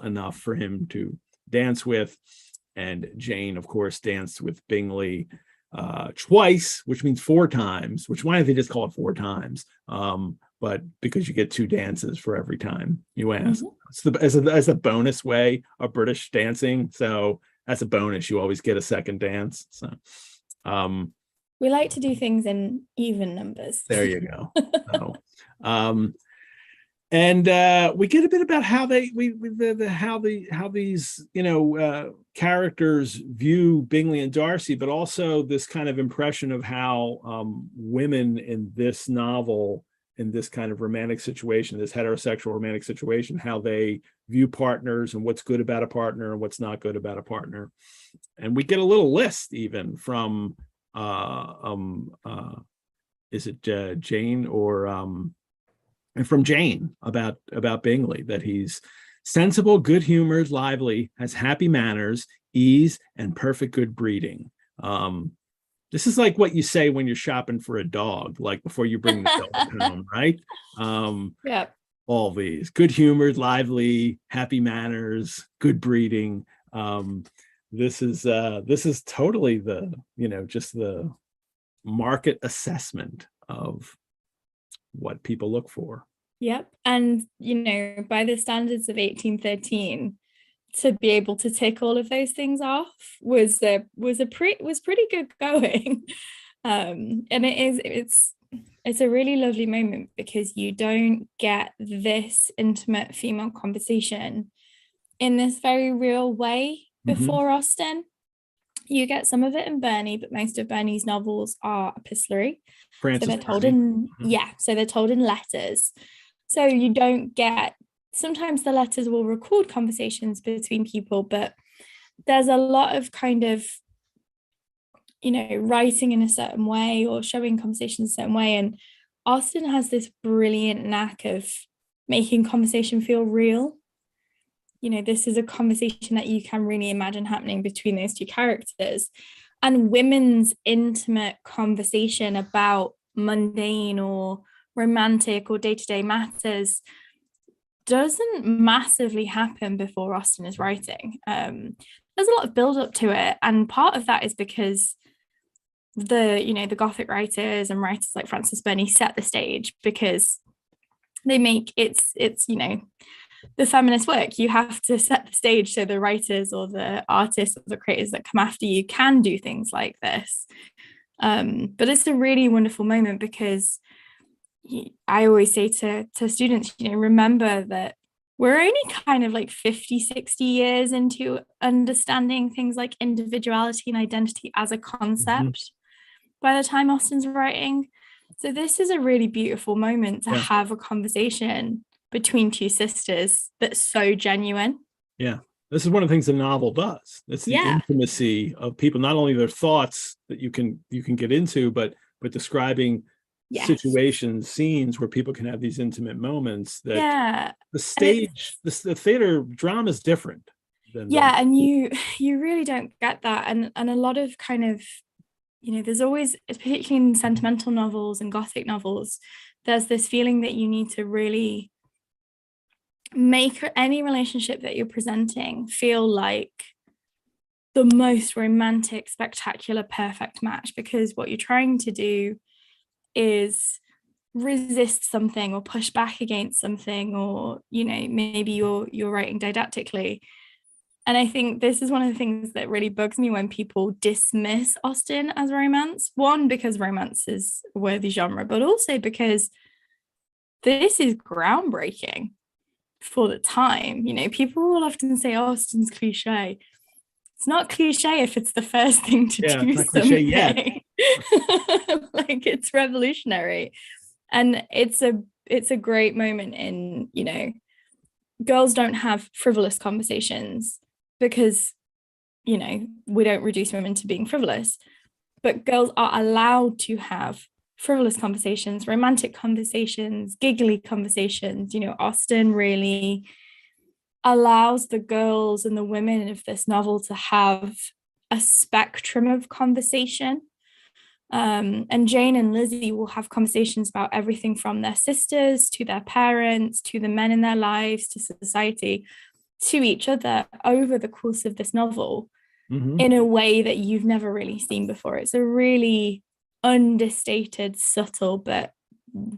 enough for him to dance with. And Jane, of course, danced with Bingley twice, which means 4 times, which why don't they just call it 4 times? But because you get 2 dances for every time you ask. Mm-hmm. As a bonus way of British dancing. So as a bonus, you always get a second dance. So we like to do things in even numbers. There you go. So, and we get a bit about how these characters view Bingley and Darcy, but also this kind of impression of how women in this novel, in this kind of romantic situation, this heterosexual romantic situation, how they view partners and what's good about a partner and what's not good about a partner. And we get a little list even from is it Jane or and from Jane about Bingley, that he's sensible, good-humored, lively, has happy manners, ease, and perfect good breeding. This is like what you say when you're shopping for a dog, like before you bring the dog home, right? Yeah. All these good-humored, lively, happy manners, good breeding. This is totally the just the market assessment of what people look for. Yep. And by the standards of 1813, to be able to tick all of those things off was pretty good going. And it's it's a really lovely moment because you don't get this intimate female conversation in this very real way before Austen. You get some of it in Burney, but most of Burney's novels are epistolary. Frances so they're told Burney. in so they're told in letters. So you don't get, sometimes the letters will record conversations between people, but there's a lot of kind of, you know, writing in a certain way or showing conversations a certain way. And Austen has this brilliant knack of making conversation feel real. You know, this is a conversation that you can really imagine happening between those two characters. And women's intimate conversation about mundane or romantic or day-to-day matters doesn't massively happen before Austen is writing. There's a lot of build up to it, and part of that is because the Gothic writers and writers like Frances Burney set the stage, because they make it's the feminist work. You have to set the stage so the writers or the artists or the creators that come after you can do things like this. But it's a really wonderful moment because I always say to students, remember that we're only kind of like 50, 60 years into understanding things like individuality and identity as a concept by the time Austen's writing. So this is a really beautiful moment to have a conversation between two sisters that's so genuine. Yeah. This is one of the things the novel does. It's the intimacy of people, not only their thoughts that you can get into, but describing situations, scenes where people can have these intimate moments that the stage, the theater drama is different. And you really don't get that. And a lot of kind of, there's always, particularly in sentimental novels and Gothic novels, there's this feeling that you need to really make any relationship that you're presenting feel like the most romantic, spectacular, perfect match, because what you're trying to do is resist something or push back against something, or maybe you're writing didactically. And I think this is one of the things that really bugs me when people dismiss Austen as romance. One, because romance is a worthy genre, but also because this is groundbreaking for the time. People will often say Austen's cliche. It's not cliche if it's the first thing to do something. Yet. Like, it's revolutionary. And it's a great moment in, girls don't have frivolous conversations because, we don't reduce women to being frivolous, but girls are allowed to have frivolous conversations, romantic conversations, giggly conversations. Austen really allows the girls and the women of this novel to have a spectrum of conversation. And Jane and Lizzy will have conversations about everything from their sisters to their parents to the men in their lives to society to each other over the course of this novel in a way that you've never really seen before. It's a really understated, subtle, but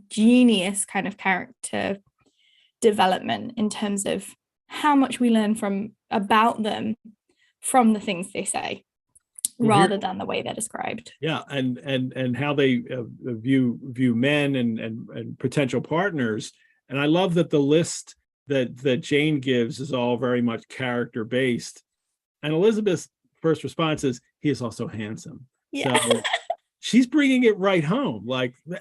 genius kind of character development in terms of how much we learn about them from the things they say, rather than the way they're described. And how they view men and potential partners. And I love that the list that Jane gives is all very much character based. And Elizabeth's first response is, he is also handsome. So she's bringing it right home,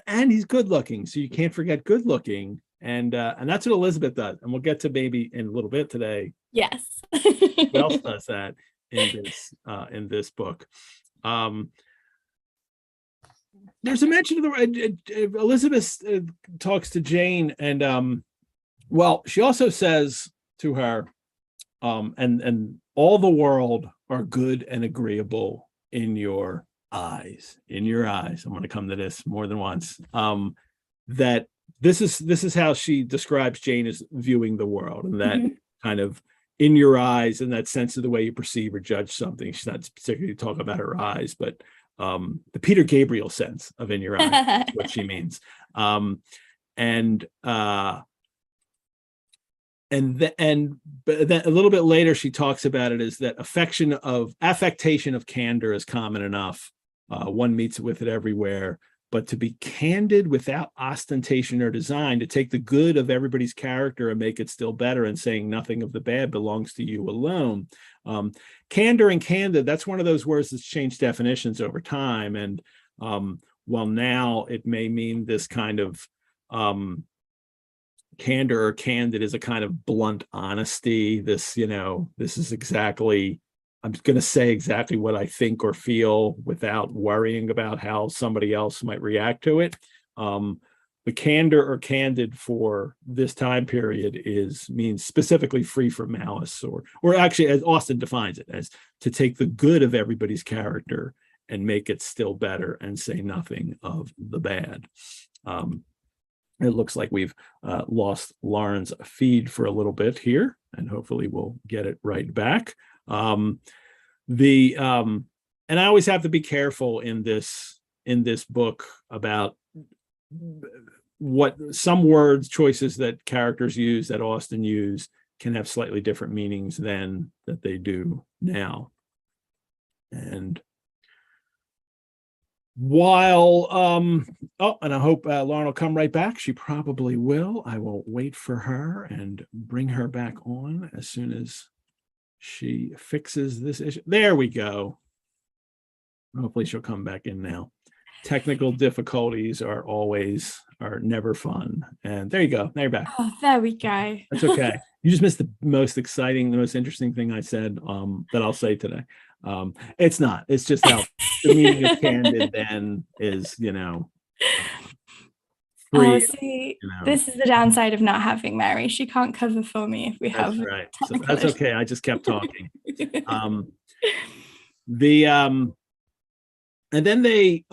and he's good looking, so you can't forget good looking. And that's what Elizabeth does. And we'll get to maybe in a little bit today. Yes. Who else does that in this book? There's a mention of Elizabeth talks to Jane, and she also says to her, and all the world are good and agreeable in your eyes. I'm going to come to this more than once. That this is how she describes Jane as viewing the world, and that kind of in your eyes, and that sense of the way you perceive or judge something. She's not particularly talking about her eyes, but the Peter Gabriel sense of in your eyes is what she means. But then a little bit later, she talks about it as that affectation of candor is common enough. One meets with it everywhere. but to be candid without ostentation or design, to take the good of everybody's character and make it still better, and saying nothing of the bad belongs to you alone. Candor and candid, that's one of those words that's changed definitions over time. And while now it may mean this kind of candor or candid is a kind of blunt honesty. This, this is exactly, I'm going to say exactly what I think or feel without worrying about how somebody else might react to it. The candor or candid for this time period means specifically free from malice, or actually, as Austen defines it, as to take the good of everybody's character and make it still better and say nothing of the bad. It looks like we've lost Lauren's feed for a little bit here, and hopefully we'll get it right back. And I always have to be careful in this book about what some words choices that characters use, that Austen use, can have slightly different meanings than that they do now. And while and I hope Lauren will come right back. She probably will. I will wait for her and bring her back on as soon as she fixes this issue. There we go. Hopefully she'll come back in now. Technical difficulties are never fun. And there you go. Now you're back. Oh, there we go. That's okay. You just missed the most exciting, the most interesting thing I said that I'll say today. It's not. It's just how the meaning of candid then is, free. See, this is the downside of not having Mary. She can't cover for me if we have. That's right. So that's okay. I just kept talking. And then they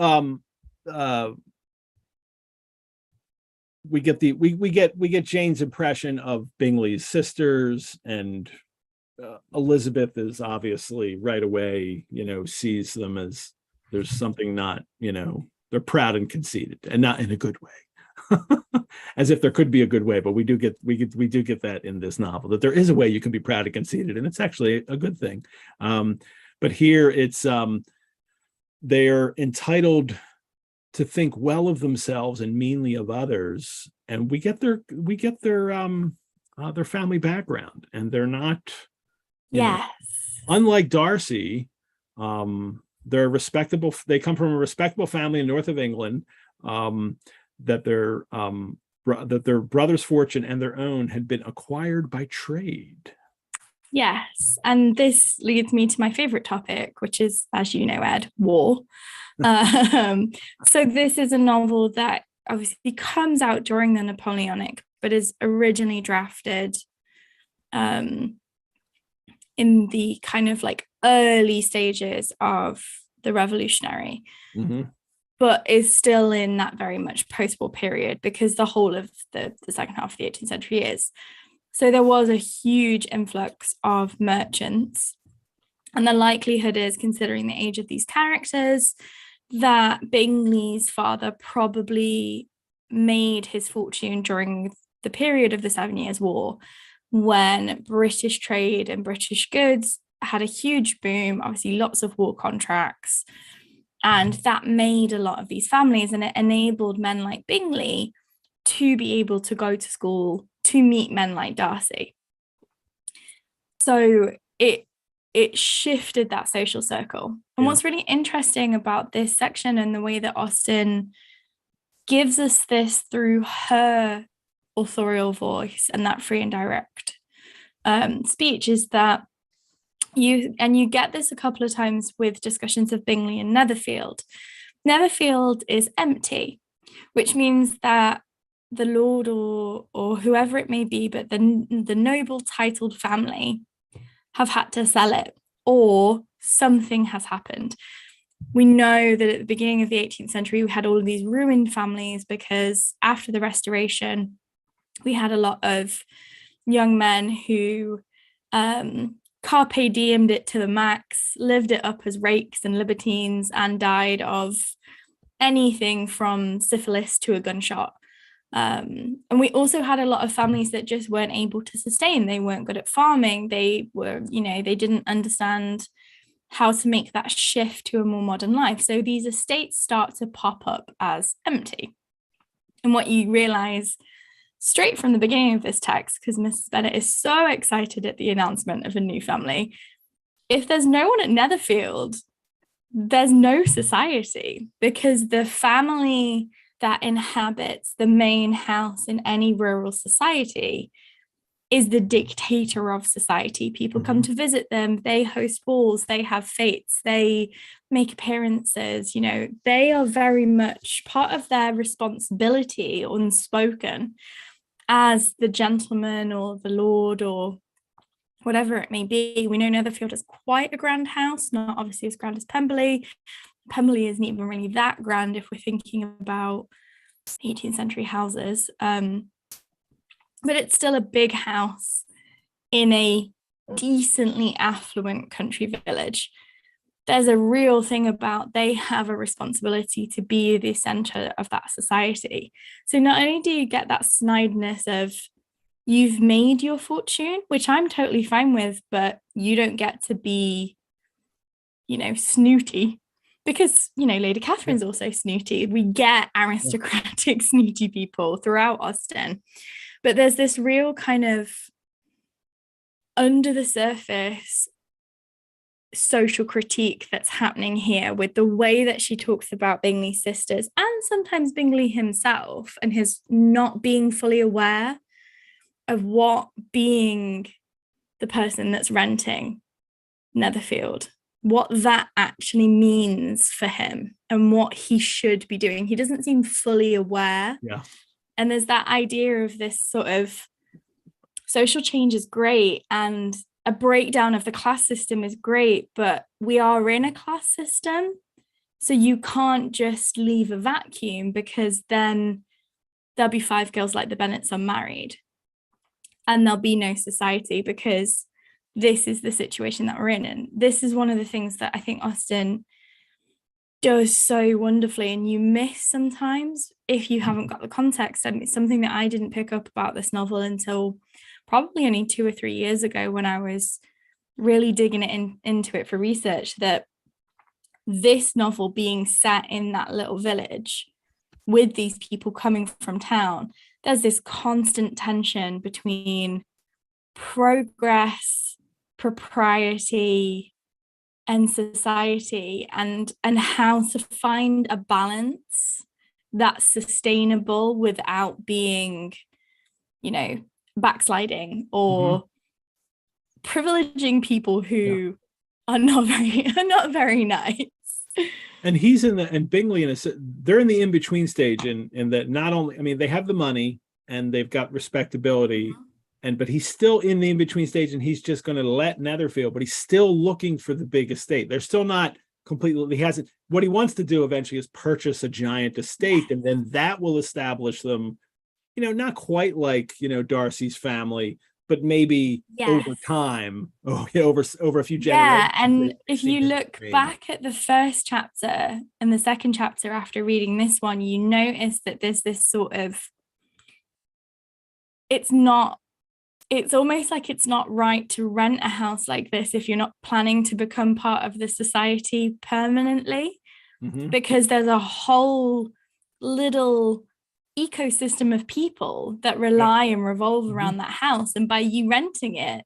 we get Jane's impression of Bingley's sisters, and Elizabeth is obviously right away, sees them as there's something not, they're proud and conceited, and not in a good way. As if there could be a good way, but we do get that in this novel, that there is a way you can be proud and conceited, and it's actually a good thing. But here it's they're entitled to think well of themselves and meanly of others, and we get their family background, and they're not. Unlike Darcy, they're respectable. They come from a respectable family in north of England. That their brother's fortune and their own had been acquired by trade. Yes, and this leads me to my favorite topic, which is, as you know, Ed, war. So this is a novel that obviously comes out during the Napoleonic, but is originally drafted in the kind of like early stages of the Revolutionary, but is still in that very much post-war period, because the whole of the second half of the 18th century is. So there was a huge influx of merchants, and the likelihood is, considering the age of these characters, that Bingley's father probably made his fortune during the period of the 7 Years' War, when British trade and British goods had a huge boom, obviously lots of war contracts, and that made a lot of these families, and it enabled men like Bingley to be able to go to school, to meet men like Darcy. So it shifted that social circle. And what's really interesting about this section, and the way that Austen gives us this through her authorial voice and that free and direct speech, is that you get this a couple of times with discussions of Bingley and Netherfield. Netherfield is empty, which means that the lord or whoever it may be, but the noble titled family have had to sell it, or something has happened. We know that at the beginning of the 18th century, we had all of these ruined families, because after the Restoration, we had a lot of young men who carpe diemed it to the max, lived it up as rakes and libertines, and died of anything from syphilis to a gunshot. And we also had a lot of families that just weren't able to sustain. They weren't good at farming. They were, they didn't understand how to make that shift to a more modern life. So these estates start to pop up as empty. And what you realize straight from the beginning of this text, because Mrs. Bennet is so excited at the announcement of a new family, if there's no one at Netherfield, there's no society, because the family that inhabits the main house in any rural society is the dictator of society. People come to visit them, they host balls, they have fetes, they make appearances, you know, they are very much part of their responsibility, unspoken, as the gentleman or the lord or whatever it may be. We know Netherfield is quite a grand house, not obviously as grand as Pemberley. Pemberley isn't even really that grand if we're thinking about 18th century houses. But it's still a big house in a decently affluent country village. There's a real thing about they have a responsibility to be the center of that society. So not only do you get that snideness of you've made your fortune, which I'm totally fine with, but you don't get to be, you know, snooty, because, you know, Lady Catherine's also snooty. We get aristocratic, snooty people throughout Austen. But there's this real kind of under the surface social critique that's happening here with the way that she talks about Bingley's sisters and sometimes Bingley himself, and his not being fully aware of what being the person that's renting Netherfield, what that actually means for him and what he should be doing. He doesn't seem fully aware. Yeah. And there's that idea of this sort of social change is great and a breakdown of the class system is great, but we are in a class system. So you can't just leave a vacuum, because then there'll be 5 girls like the Bennets unmarried and there'll be no society, because this is the situation that we're in. And this is one of the things that I think Austen does so wonderfully, and you miss sometimes if you haven't got the context. And it's something that I didn't pick up about this novel until probably only 2 or 3 years ago, when I was really digging it into it for research, that this novel being set in that little village with these people coming from town, there's this constant tension between progress, propriety, and society, and how to find a balance that's sustainable without being, you know, backsliding or privileging people who are not very nice. And he's in the, and Bingley they're in the in-between stage in that not only, I mean, they have the money and they've got respectability, but he's still in the in-between stage, and he's just going to let Netherfield, but he's still looking for the big estate. They're still not completely, he hasn't, what he wants to do eventually is purchase a giant estate, and then that will establish them, you know, not quite like, you know, Darcy's family, but maybe over time, over a few generations. Yeah, and if you look back at the first chapter and the second chapter after reading this one, you notice that there's this sort of, it's almost like it's not right to rent a house like this if you're not planning to become part of the society permanently, because there's a whole little ecosystem of people that rely and revolve around that house. And by you renting it,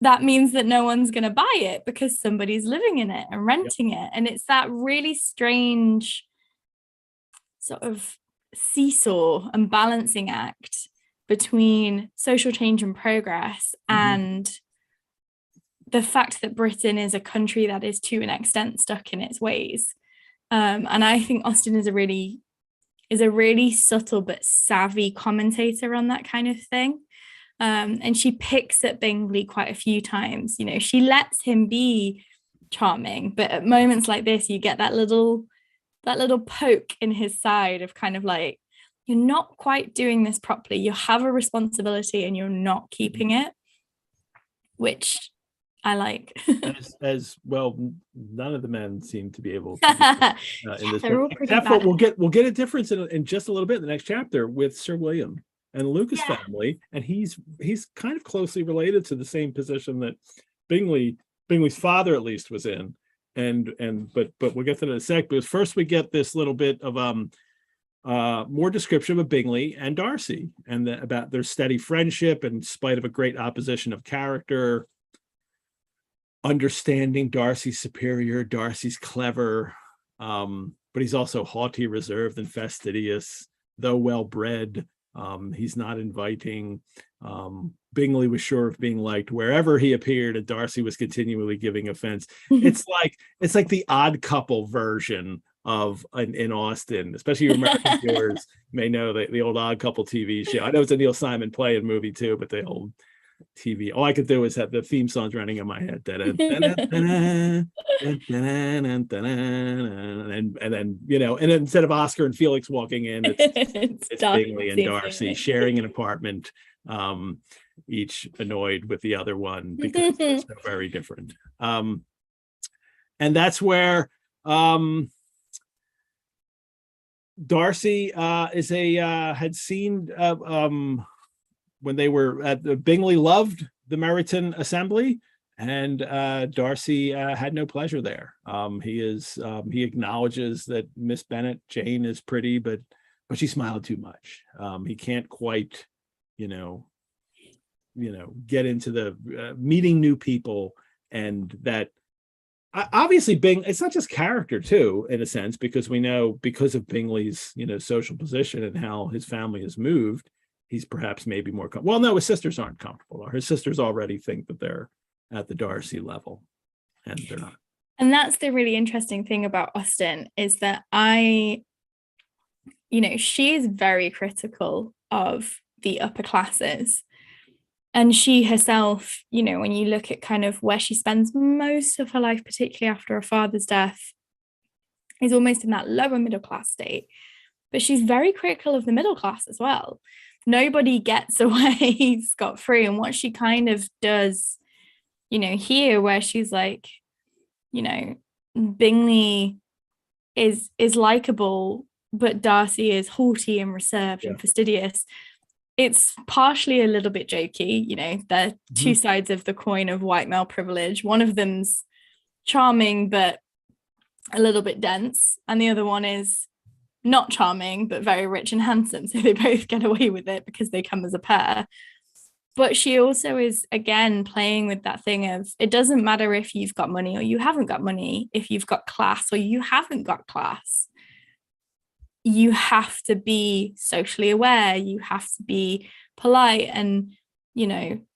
that means that no one's going to buy it because somebody's living in it and renting it. And it's that really strange sort of seesaw and balancing act between social change and progress and the fact that Britain is a country that is to an extent stuck in its ways. And I think Austen is a really subtle but savvy commentator on that kind of thing. And she picks at Bingley quite a few times. You know, she lets him be charming, but at moments like this, you get that little poke in his side of kind of like, you're not quite doing this properly. You have a responsibility and you're not keeping it, which I like. as well, none of the men seem to be able to in this. They're all pretty Except bad. we'll get a difference in just a little bit in the next chapter with Sir William and Lucas family, and he's kind of closely related to the same position that Bingley Bingley's father at least was in. But we'll get to that in a sec. But first we get this little bit of more description of Bingley and Darcy and about their steady friendship in spite of a great opposition of character. Understanding Darcy's superior, Darcy's clever, but he's also haughty, reserved, and fastidious. Though well-bred, he's not inviting. Bingley was sure of being liked wherever he appeared, and Darcy was continually giving offense. It's like the Odd Couple version of in Austen, especially your American viewers may know the old Odd Couple TV show. I know it's a Neil Simon play and movie too, but the old TV. All I could do is have the theme songs running in my head. And then, you know, and instead of Oscar and Felix walking in, it's Bingley and Darcy sharing an apartment, each annoyed with the other one because they're so very different. And that's where Darcy had seen when they were at Bingley loved the Meryton Assembly, and Darcy had no pleasure there. He acknowledges that Miss Bennet, Jane, is pretty, but she smiled too much. He can't quite, get into the meeting new people, and that obviously it's not just character too, in a sense, because we know because of Bingley's social position and how his family has moved, he's perhaps maybe more well, no, his sisters aren't comfortable. His sisters already think that they're at the Darcy level, and they're not. And that's the really interesting thing about Austen, is that she is very critical of the upper classes. And she herself, when you look at kind of where she spends most of her life, particularly after her father's death, is almost in that lower middle class state. But she's very critical of the middle class as well. Nobody gets away scot-free. And what she kind of does, here, where she's like, Bingley is likable, but Darcy is haughty and reserved and fastidious. It's partially a little bit jokey, they're two sides of the coin of white male privilege. One of them's charming, but a little bit dense. And the other one is not charming, but very rich and handsome. So they both get away with it because they come as a pair. But she also is, again, playing with that thing of, it doesn't matter if you've got money or you haven't got money, if you've got class or you haven't got class. You have to be socially aware, you have to be polite. And,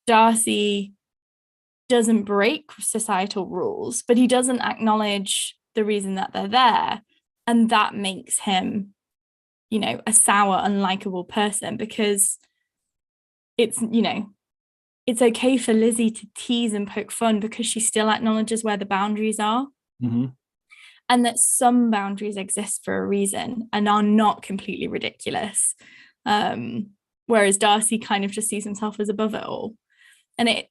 Darcy doesn't break societal rules, but he doesn't acknowledge the reason that they're there. And that makes him, a sour, unlikable person, because it's okay for Lizzy to tease and poke fun because she still acknowledges where the boundaries are. Mm-hmm. And that some boundaries exist for a reason and are not completely ridiculous. Whereas Darcy kind of just sees himself as above it all. And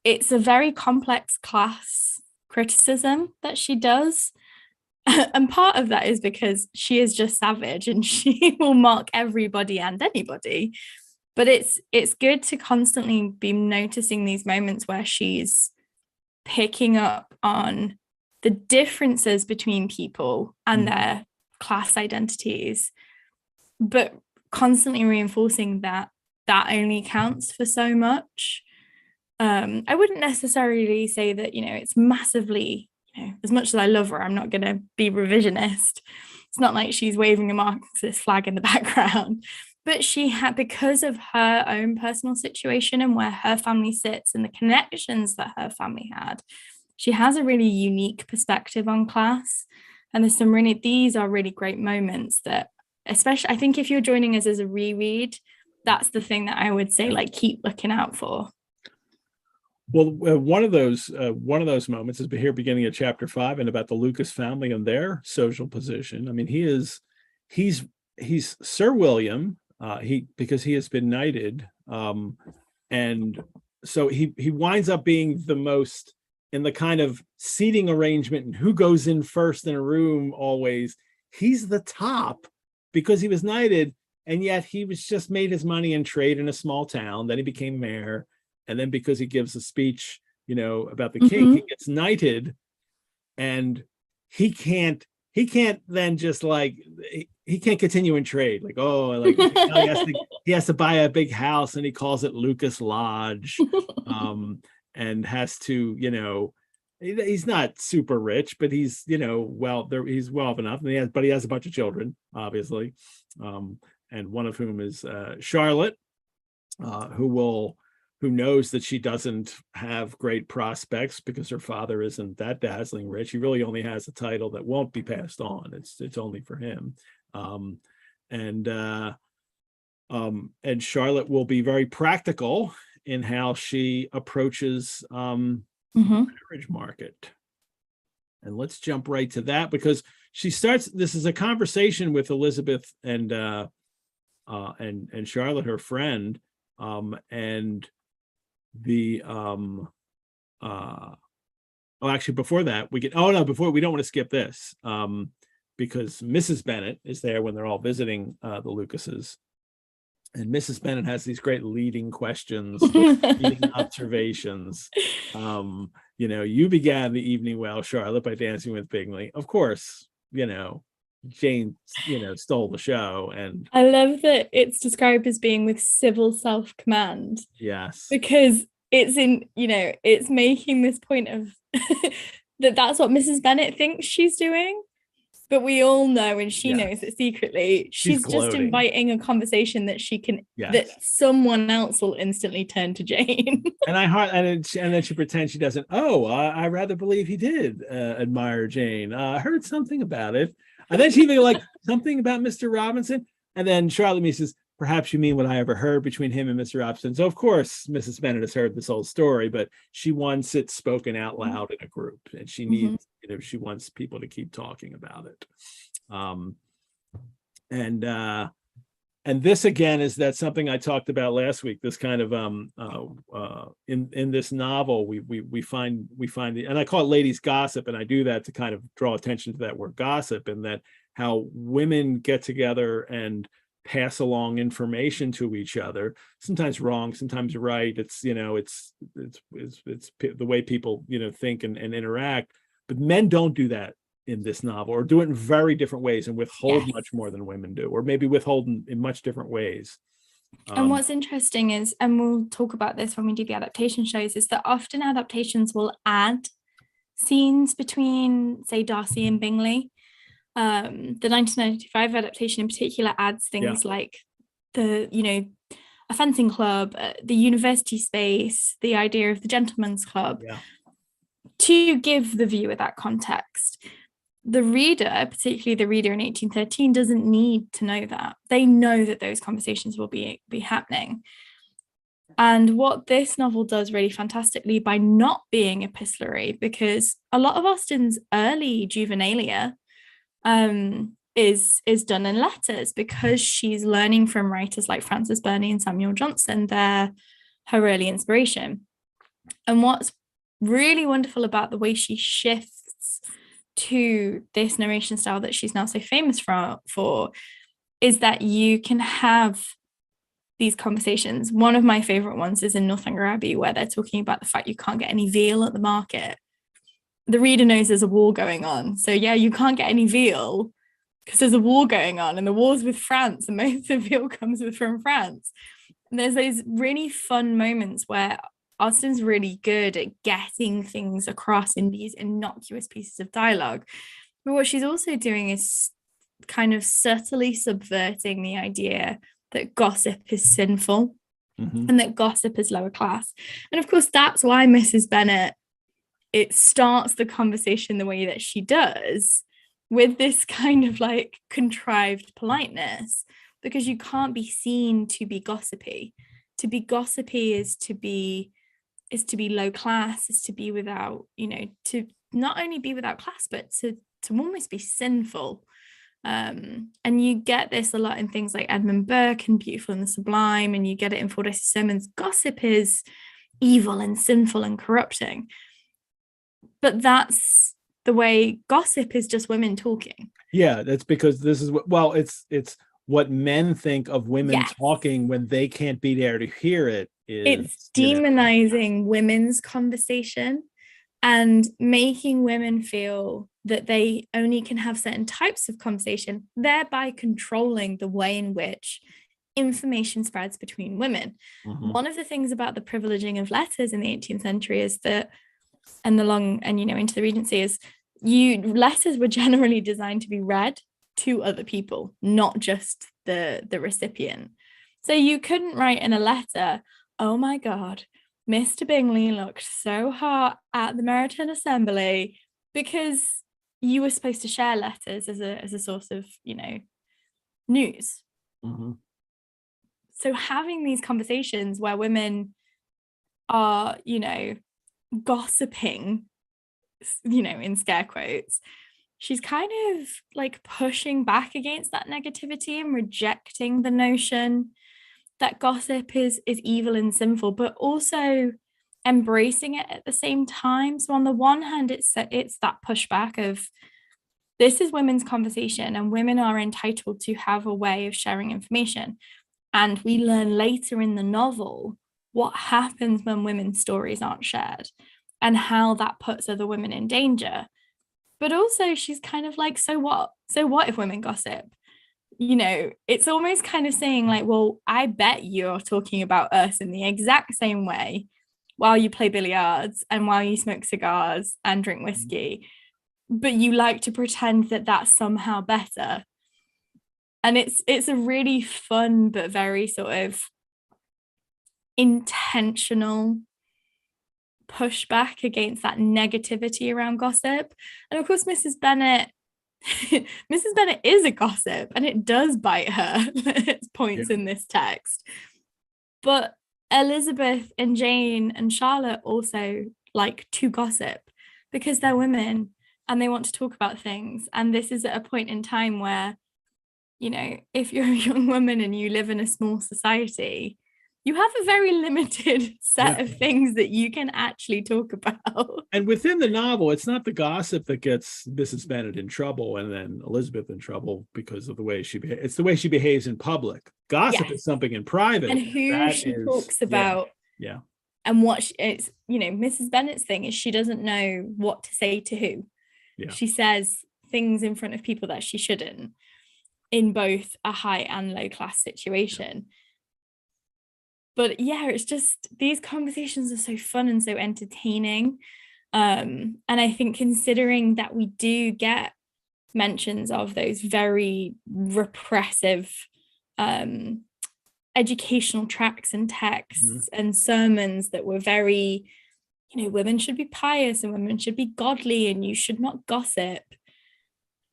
it's a very complex class criticism that she does. And part of that is because she is just savage and she will mock everybody and anybody. But it's good to constantly be noticing these moments where she's picking up on the differences between people and their class identities, but constantly reinforcing that only counts for so much. I wouldn't necessarily say that, it's massively, as much as I love her, I'm not going to be revisionist. It's not like she's waving a Marxist flag in the background, but she had, because of her own personal situation and where her family sits and the connections that her family had, she has a really unique perspective on class. And these are really great moments that, especially, I think if you're joining us as a reread, that's the thing that I would say, keep looking out for. Well, one of those moments is here beginning at chapter 5 and about the Lucas family and their social position. I mean, he's Sir William, because he has been knighted. And so he winds up being the most, in the kind of seating arrangement and who goes in first in a room always, he's the top because he was knighted, and yet he was just made his money in trade in a small town. Then he became mayor, and then because he gives a speech about the king. He gets knighted, and he can't then just like he can't continue in trade. Like, he has to buy a big house, and he calls it Lucas Lodge, and has to, he's not super rich, but he's he's well enough, and he has a bunch of children, obviously, and one of whom is Charlotte, who knows that she doesn't have great prospects because her father isn't that dazzling rich. He really only has a title that won't be passed on. It's only for him. And Charlotte will be very practical in how she approaches the marriage market. And let's jump right to that, because she starts, this is a conversation with Elizabeth and Charlotte, her friend, and the actually before that we don't want to skip this, because Mrs. Bennet is there when they're all visiting the Lucases, and Mrs. Bennet has these great leading questions, leading observations. You began the evening well, Charlotte, by dancing with Bingley. Of course, Jane, stole the show. And I love that it's described as being with civil self-command. Yes. Because it's it's making this point of that's what Mrs. Bennet thinks she's doing. But we all know, and she knows that secretly she's just inviting a conversation that she can, that someone else will instantly turn to Jane. And then she pretends she doesn't. I rather believe he did admire Jane. I heard something about it. And then she even like something about Mr. Robinson. And then Charlotte me says, perhaps you mean what I ever heard between him and Mr. Robinson. So of course, Mrs. Bennet has heard this whole story, but she wants it spoken out loud in a group, and she needs, she wants people to keep talking about it. And this again is that something I talked about last week. This kind of in this novel, we find and I call it ladies' gossip, and I do that to kind of draw attention to that word gossip, and that how women get together and pass along information to each other, sometimes wrong, sometimes right. It's it's the way people think and interact, but men don't do that in this novel, or do it in very different ways and withhold much more than women do, or maybe withhold in much different ways. And what's interesting is, and we'll talk about this when we do the adaptation shows, is that often adaptations will add scenes between, say, Darcy and Bingley. The 1995 adaptation in particular adds things like a fencing club, the university space, the idea of the gentleman's club, to give the viewer that context. The reader, particularly the reader in 1813, doesn't need to know that. They know that those conversations will be happening. And what this novel does really fantastically, by not being epistolary, because a lot of Austen's early juvenilia is done in letters, because she's learning from writers like Frances Burney and Samuel Johnson. They're her early inspiration. And what's really wonderful about the way she shifts to this narration style that she's now so famous for is that you can have these conversations. One of my favorite ones is in Northanger Abbey, where they're talking about the fact you can't get any veal at the market. The reader knows there's a war going on, so you can't get any veal because there's a war going on, and the war's with France, and most of the veal comes from France. And there's those really fun moments where Austen's really good at getting things across in these innocuous pieces of dialogue. But what she's also doing is kind of subtly subverting the idea that gossip is sinful, and that gossip is lower class. And of course, that's why Mrs. Bennet, it starts the conversation the way that she does, with this kind of like contrived politeness, because you can't be seen to be gossipy. To be gossipy is to be low class, is to be without, to not only be without class, but to almost be sinful. And you get this a lot in things like Edmund Burke and Beautiful and the Sublime, and you get it in Fordyce's Sermons. Gossip is evil and sinful and corrupting. But that's the way gossip is, just women talking. Yeah, that's because this is it's what men think of women talking when they can't be there to hear it. it's demonizing women's conversation and making women feel that they only can have certain types of conversation, thereby controlling the way in which information spreads between women. One of the things about the privileging of letters in the 18th century is that, and into the Regency, is letters were generally designed to be read to other people, not just the recipient. So you couldn't write in a letter, "Oh my God, Mr. Bingley looked so hot at the Meryton Assembly," because you were supposed to share letters as a source of, news. So having these conversations where women are, gossiping, in scare quotes, she's kind of like pushing back against that negativity and rejecting the notion that gossip is evil and sinful, but also embracing it at the same time. So on the one hand, it's that pushback of, this is women's conversation and women are entitled to have a way of sharing information. And we learn later in the novel what happens when women's stories aren't shared and how that puts other women in danger. But also she's kind of like, so what? So what if women gossip? It's almost kind of saying like, well, I bet you're talking about us in the exact same way while you play billiards and while you smoke cigars and drink whiskey, but you like to pretend that that's somehow better. And it's a really fun but very sort of intentional pushback against that negativity around gossip. And of course, Mrs. Bennet is a gossip, and it does bite her at points in this text. But Elizabeth and Jane and Charlotte also like to gossip because they're women and they want to talk about things. And this is at a point in time where, if you're a young woman and you live in a small society, you have a very limited set of things that you can actually talk about. And within the novel, it's not the gossip that gets Mrs. Bennet in trouble and then Elizabeth in trouble because of the way she behaves. It's the way she behaves in public. Gossip is something in private. And who she talks about. Yeah. And what it's, Mrs. Bennet's thing is she doesn't know what to say to who. Yeah. She says things in front of people that she shouldn't in both a high and low class situation. Yeah. But it's just, these conversations are so fun and so entertaining. And I think considering that we do get mentions of those very repressive educational tracts and texts and sermons that were very, women should be pious and women should be godly and you should not gossip.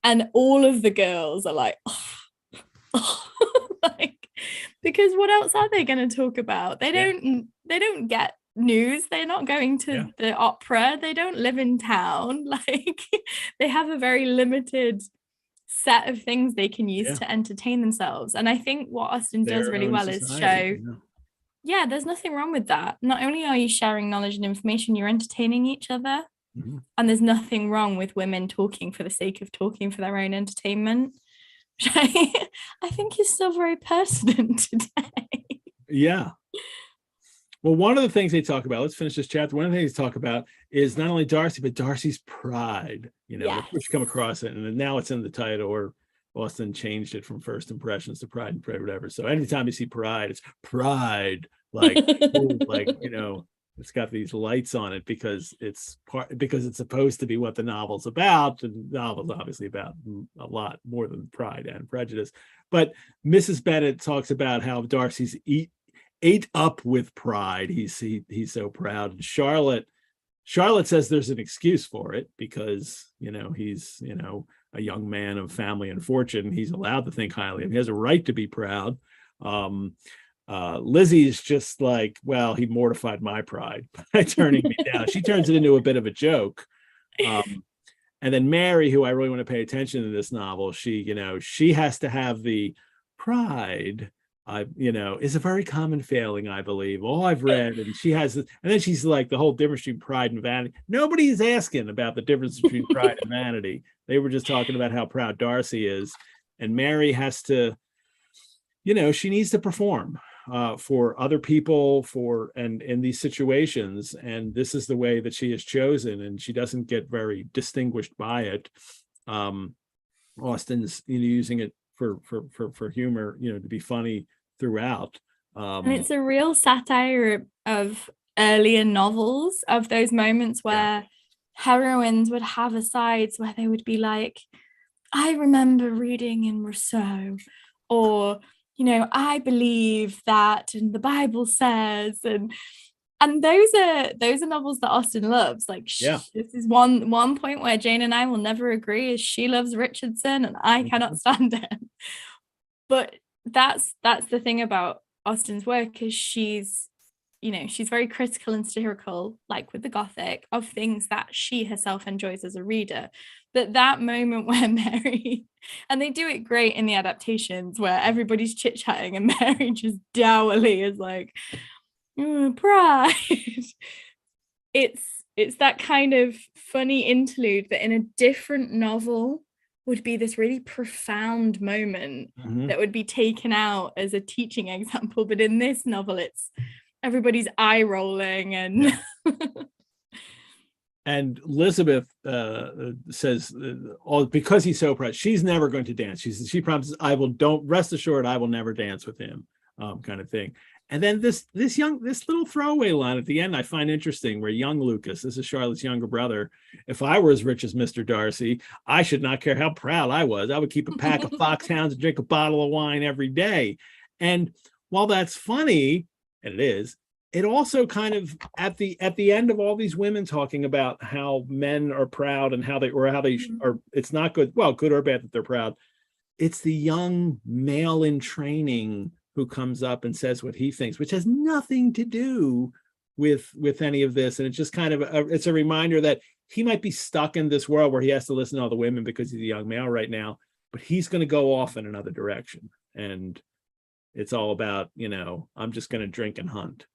And all of the girls are like, because what else are they going to talk about? They don't get news. They're not going to the opera. They don't live in town. They have a very limited set of things they can use to entertain themselves. And I think what Austen does really well is show, there's nothing wrong with that. Not only are you sharing knowledge and information, you're entertaining each other. And there's nothing wrong with women talking for the sake of talking for their own entertainment. I think is still very pertinent today. Yeah. Well, one of the things they talk about, let's finish this chapter. One of the things they talk about is not only Darcy, but Darcy's pride. Which come across it, and now it's in the title, or Austen changed it from First Impressions to Pride and Prejudice, whatever. So anytime you see pride, it's pride, it's got these lights on it because it's supposed to be what the novel's about. The novel's obviously about a lot more than Pride and Prejudice. But Mrs. Bennet talks about how Darcy's ate up with pride. He's so proud. And Charlotte says there's an excuse for it because he's a young man of family and fortune. He's allowed to think highly of him. He has a right to be proud. Lizzy's just like, well, he mortified my pride by turning me down. She turns it into a bit of a joke. And then Mary, who I really want to pay attention to this novel, she has to have the pride, is a very common failing, I believe. All I've read, and she has, and then she's like the whole difference between pride and vanity. Nobody's asking about the difference between pride and vanity. They were just talking about how proud Darcy is, and Mary has to, she needs to perform. for other people, and in these situations, and this is the way that she has chosen, and she doesn't get very distinguished by it. Austen's using it for humor, to be funny throughout. And it's a real satire of earlier novels, of those moments where heroines would have asides where they would be like, I remember reading in Rousseau, or I believe that, and the Bible says, and those are novels that Austen loves. Like, this is one point where Jane and I will never agree, is she loves Richardson and I cannot stand him. But that's the thing about Austen's work, is she's very critical and satirical, like with the Gothic, of things that she herself enjoys as a reader. But that moment where Mary, and they do it great in the adaptations, where everybody's chit-chatting and Mary just dourly is like, pride. It's that kind of funny interlude that in a different novel would be this really profound moment that would be taken out as a teaching example. But in this novel, it's everybody's eye rolling, and and Elizabeth says, because he's so proud, she's never going to dance. She promises, don't rest assured, I will never dance with him, kind of thing. And then this little throwaway line at the end I find interesting, where young Lucas, this is Charlotte's younger brother, if I were as rich as Mr. Darcy, I should not care how proud I was. I would keep a pack of foxhounds and drink a bottle of wine every day. And while that's funny, and it is, it also kind of at the end of all these women talking about how men are proud and how they are, it's not good or bad that they're proud. It's the young male in training who comes up and says what he thinks, which has nothing to do with any of this. And it's just kind of it's a reminder that he might be stuck in this world where he has to listen to all the women because he's a young male right now, but he's going to go off in another direction. And it's all about, I'm just going to drink and hunt.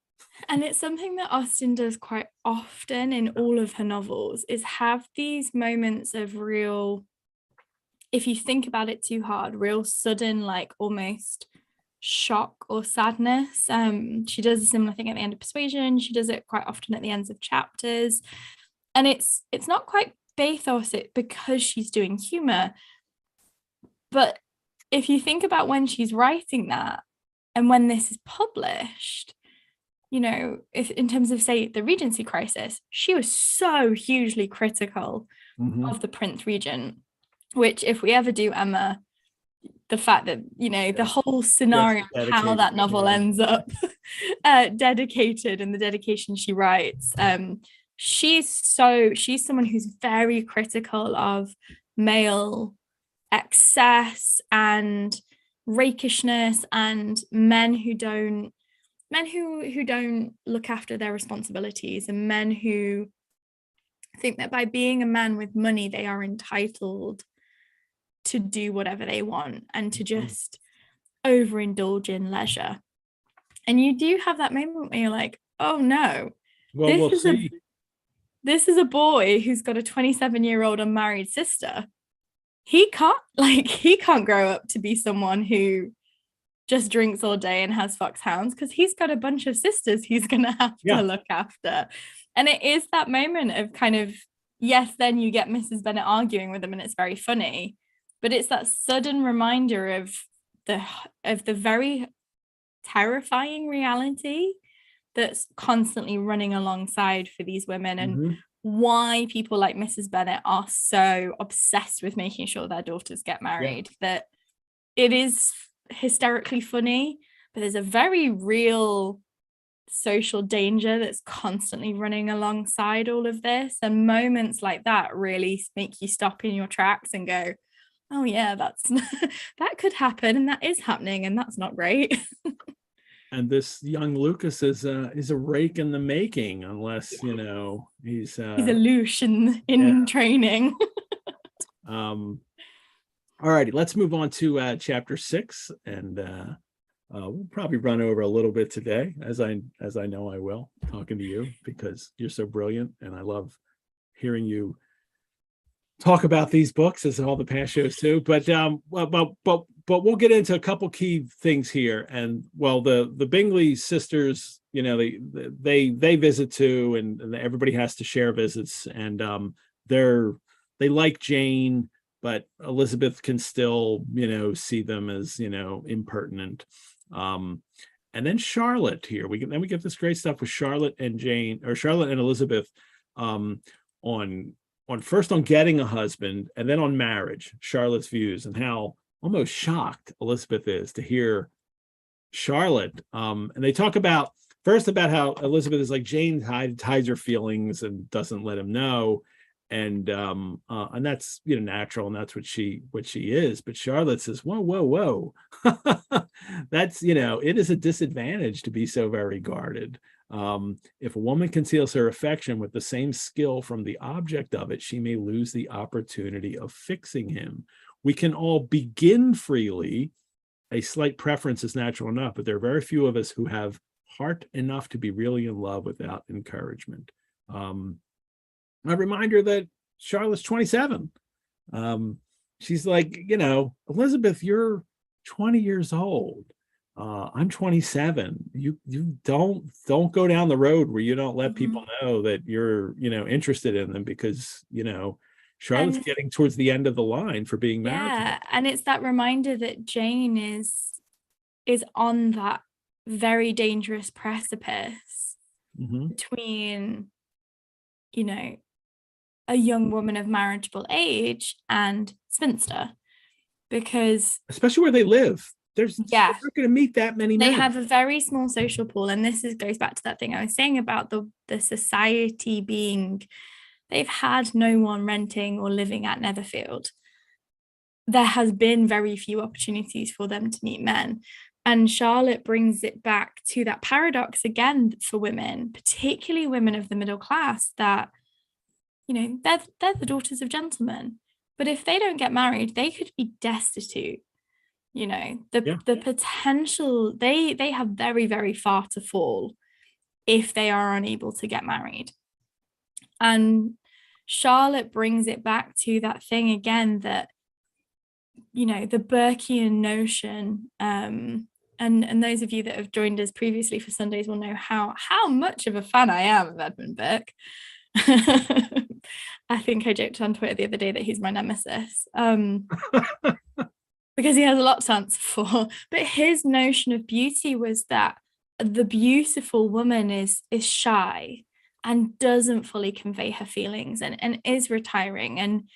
And it's something that Austen does quite often in all of her novels, is have these moments of real, if you think about it too hard, real sudden, like almost shock or sadness. She does a similar thing at the end of Persuasion. She does it quite often at the ends of chapters. And it's not quite bathos because she's doing humor. But if you think about when she's writing that and when this is published, if in terms of, say, the Regency crisis, she was so hugely critical of the Prince Regent, which, if we ever do, Emma, the fact that, the whole scenario of how that novel ends up dedicated, and the dedication she writes, she's someone who's very critical of male excess and rakishness, and men who don't look after their responsibilities, and men who think that by being a man with money, they are entitled to do whatever they want and to just overindulge in leisure. And you do have that moment where you're like, oh no, this is a boy who's got a 27-year-old unmarried sister. He can't grow up to be someone who just drinks all day and has foxhounds, because he's got a bunch of sisters he's gonna have to look after. And it is that moment of kind of, yes, then you get Mrs. Bennet arguing with him and it's very funny, but it's that sudden reminder of the very terrifying reality that's constantly running alongside for these women, and why people like Mrs. Bennet are so obsessed with making sure their daughters get married, that it is hysterically funny, but there's a very real social danger that's constantly running alongside all of this. And moments like that really make you stop in your tracks and go, oh yeah, that's that could happen, and that is happening, and that's not great. And this young Lucas is a rake in the making, unless he's a louche in training. All righty, let's move on to chapter 6, and we'll probably run over a little bit today, as I know I will, talking to you, because you're so brilliant, and I love hearing you talk about these books, as all the past shows too. But but we'll get into a couple key things here. And well, the Bingley sisters, you know, they visit too, and everybody has to share visits, and they like Jane, but Elizabeth can still, you know, see them as, you know, impertinent. And then Charlotte here, we get this great stuff with Charlotte and Jane, or Charlotte and Elizabeth, on first on getting a husband, and then on marriage, Charlotte's views, and how almost shocked Elizabeth is to hear Charlotte. And they talk about how Elizabeth is like, Jane hides her feelings and doesn't let him know. And that's, you know, natural, and that's what she is. But Charlotte says, whoa. That's, you know, it is a disadvantage to be so very guarded. If a woman conceals her affection with the same skill from the object of it, she may lose the opportunity of fixing him. We can all begin freely. A slight preference is natural enough, but there are very few of us who have heart enough to be really in love without encouragement. A reminder that Charlotte's 27. She's like, you know, Elizabeth, you're 20 years old. I'm 27. You don't go down the road where you don't let people know that you're, you know, interested in them, because, you know, Charlotte's getting towards the end of the line for being married. Yeah, and it's that reminder that Jane is on that very dangerous precipice between, you know, a young woman of marriageable age and spinster, because especially where they live, they're not going to meet that many men. They have a very small social pool, and this goes back to that thing I was saying about the society being, they've had no one renting or living at Netherfield. There has been very few opportunities for them to meet men. And Charlotte brings it back to that paradox again for women, particularly women of the middle class, that, you know, they're the daughters of gentlemen. But if they don't get married, they could be destitute. You know, the potential, they have very, very far to fall if they are unable to get married. And Charlotte brings it back to that thing again that, you know, the Burkean notion, and those of you that have joined us previously for Sundays will know how much of a fan I am of Edmund Burke. I think I joked on Twitter the other day that he's my nemesis, because he has a lot to answer for. But his notion of beauty was that the beautiful woman is shy and doesn't fully convey her feelings, and is retiring, and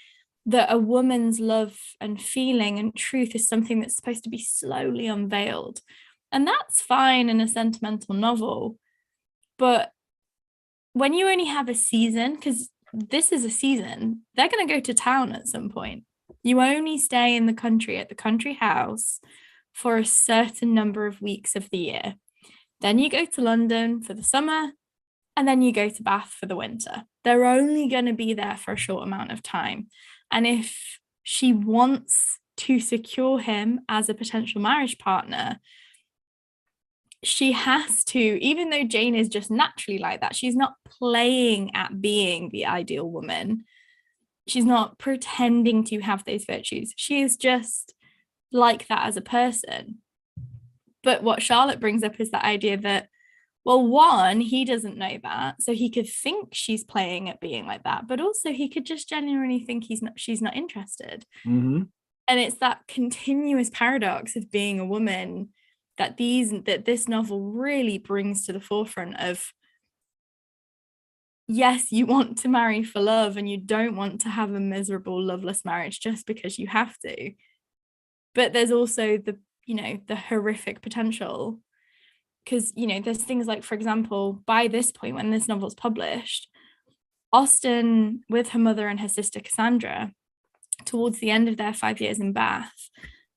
that a woman's love and feeling and truth is something that's supposed to be slowly unveiled. And that's fine in a sentimental novel, but when you only have a season, because this is a season, they're going to go to town at some point. You only stay in the country at the country house for a certain number of weeks of the year. Then you go to London for the summer, and then you go to Bath for the winter. They're only going to be there for a short amount of time. And if she wants to secure him as a potential marriage partner, she has to, even though Jane is just naturally like that, she's not playing at being the ideal woman. She's not pretending to have those virtues. She is just like that as a person. But what Charlotte brings up is the idea that, well, one, he doesn't know that, so he could think she's playing at being like that, but also he could just genuinely think she's not interested. And it's that continuous paradox of being a woman that this novel really brings to the forefront of, yes, you want to marry for love, and you don't want to have a miserable, loveless marriage just because you have to. But there's also the horrific potential. Because, you know, there's things like, for example, by this point, when this novel's published, Austen, with her mother and her sister Cassandra, towards the end of their 5 years in Bath,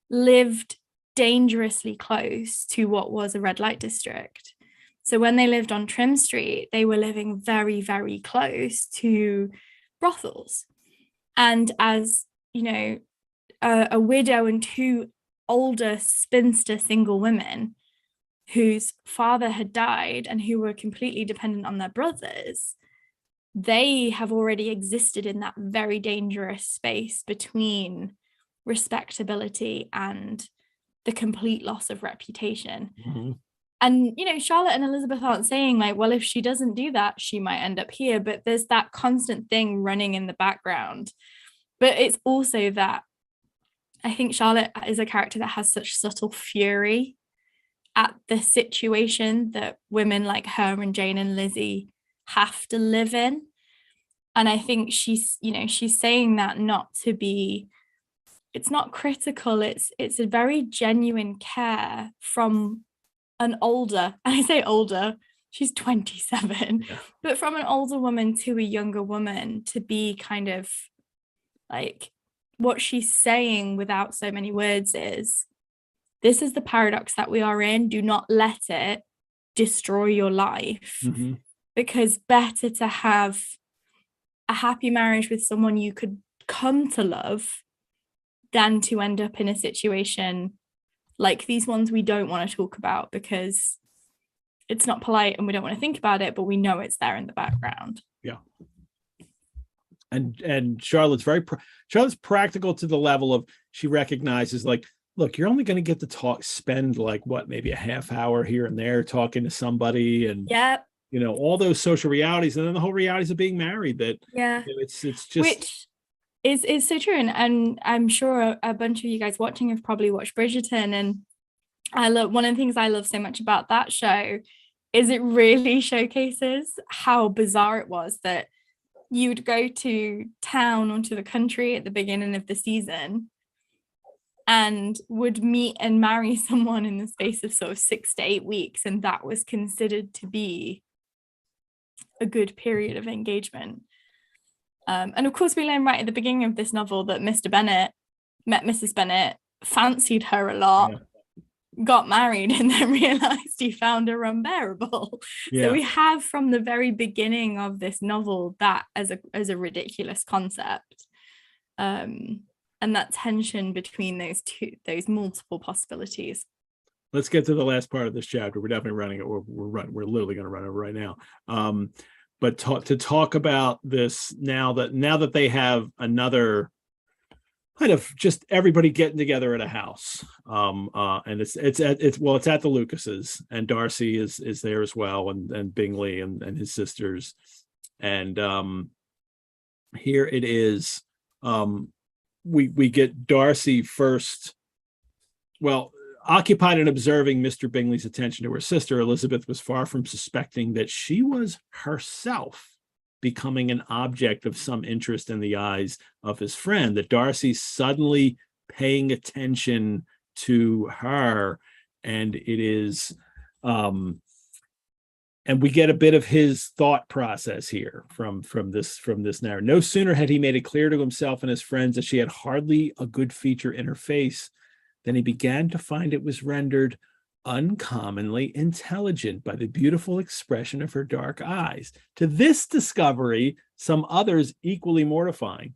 lived dangerously close to what was a red light district. So when they lived on Trim Street, they were living very, very close to brothels. And as, you know, a widow and two older spinster single women whose father had died and who were completely dependent on their brothers, they have already existed in that very dangerous space between respectability and the complete loss of reputation. Mm-hmm. And, you know, Charlotte and Elizabeth aren't saying like, well, if she doesn't do that, she might end up here. But there's that constant thing running in the background. But it's also that I think Charlotte is a character that has such subtle fury at the situation that women like her and Jane and Lizzy have to live in. And I think she's saying that not to be, it's not critical, it's a very genuine care from an older, and I say older, she's 27, but from an older woman to a younger woman, to be kind of like, what she's saying without so many words is, this is the paradox that we are in. Do not let it destroy your life. Mm-hmm. Because better to have a happy marriage with someone you could come to love than to end up in a situation like these ones we don't want to talk about because it's not polite and we don't want to think about it, but we know it's there in the background. Yeah. And Charlotte's Charlotte's practical to the level of, she recognizes like, look, you're only going to get to spend like maybe a half hour here and there talking to somebody, and you know, all those social realities, and then the whole realities of being married, that you know, it's just, which is so true. And I'm sure a bunch of you guys watching have probably watched Bridgerton, and I love, one of the things I love so much about that show is it really showcases how bizarre it was that you would go to town or to the country at the beginning of the season and would meet and marry someone in the space of sort of 6 to 8 weeks, and that was considered to be a good period of engagement. And of course, we learn right at the beginning of this novel that Mr. Bennet met Mrs. Bennet, fancied her a lot, got married, and then realized he found her unbearable. So we have from the very beginning of this novel that as a ridiculous concept, and that tension between those multiple possibilities. Let's get to the last part of this chapter. We're definitely running it. We're literally going to run over right now. But to talk about this now that they have another kind of just everybody getting together at a house, and it's at the Lucases, and Darcy is there as well, and Bingley and his sisters, and here it is. We get Darcy first. Well, occupied in observing Mr. Bingley's attention to her sister, Elizabeth was far from suspecting that she was herself becoming an object of some interest in the eyes of his friend, that Darcy's suddenly paying attention to her. And it is, and we get a bit of his thought process here from this narrative. No sooner had he made it clear to himself and his friends that she had hardly a good feature in her face than he began to find it was rendered uncommonly intelligent by the beautiful expression of her dark eyes. To this discovery, some others equally mortifying.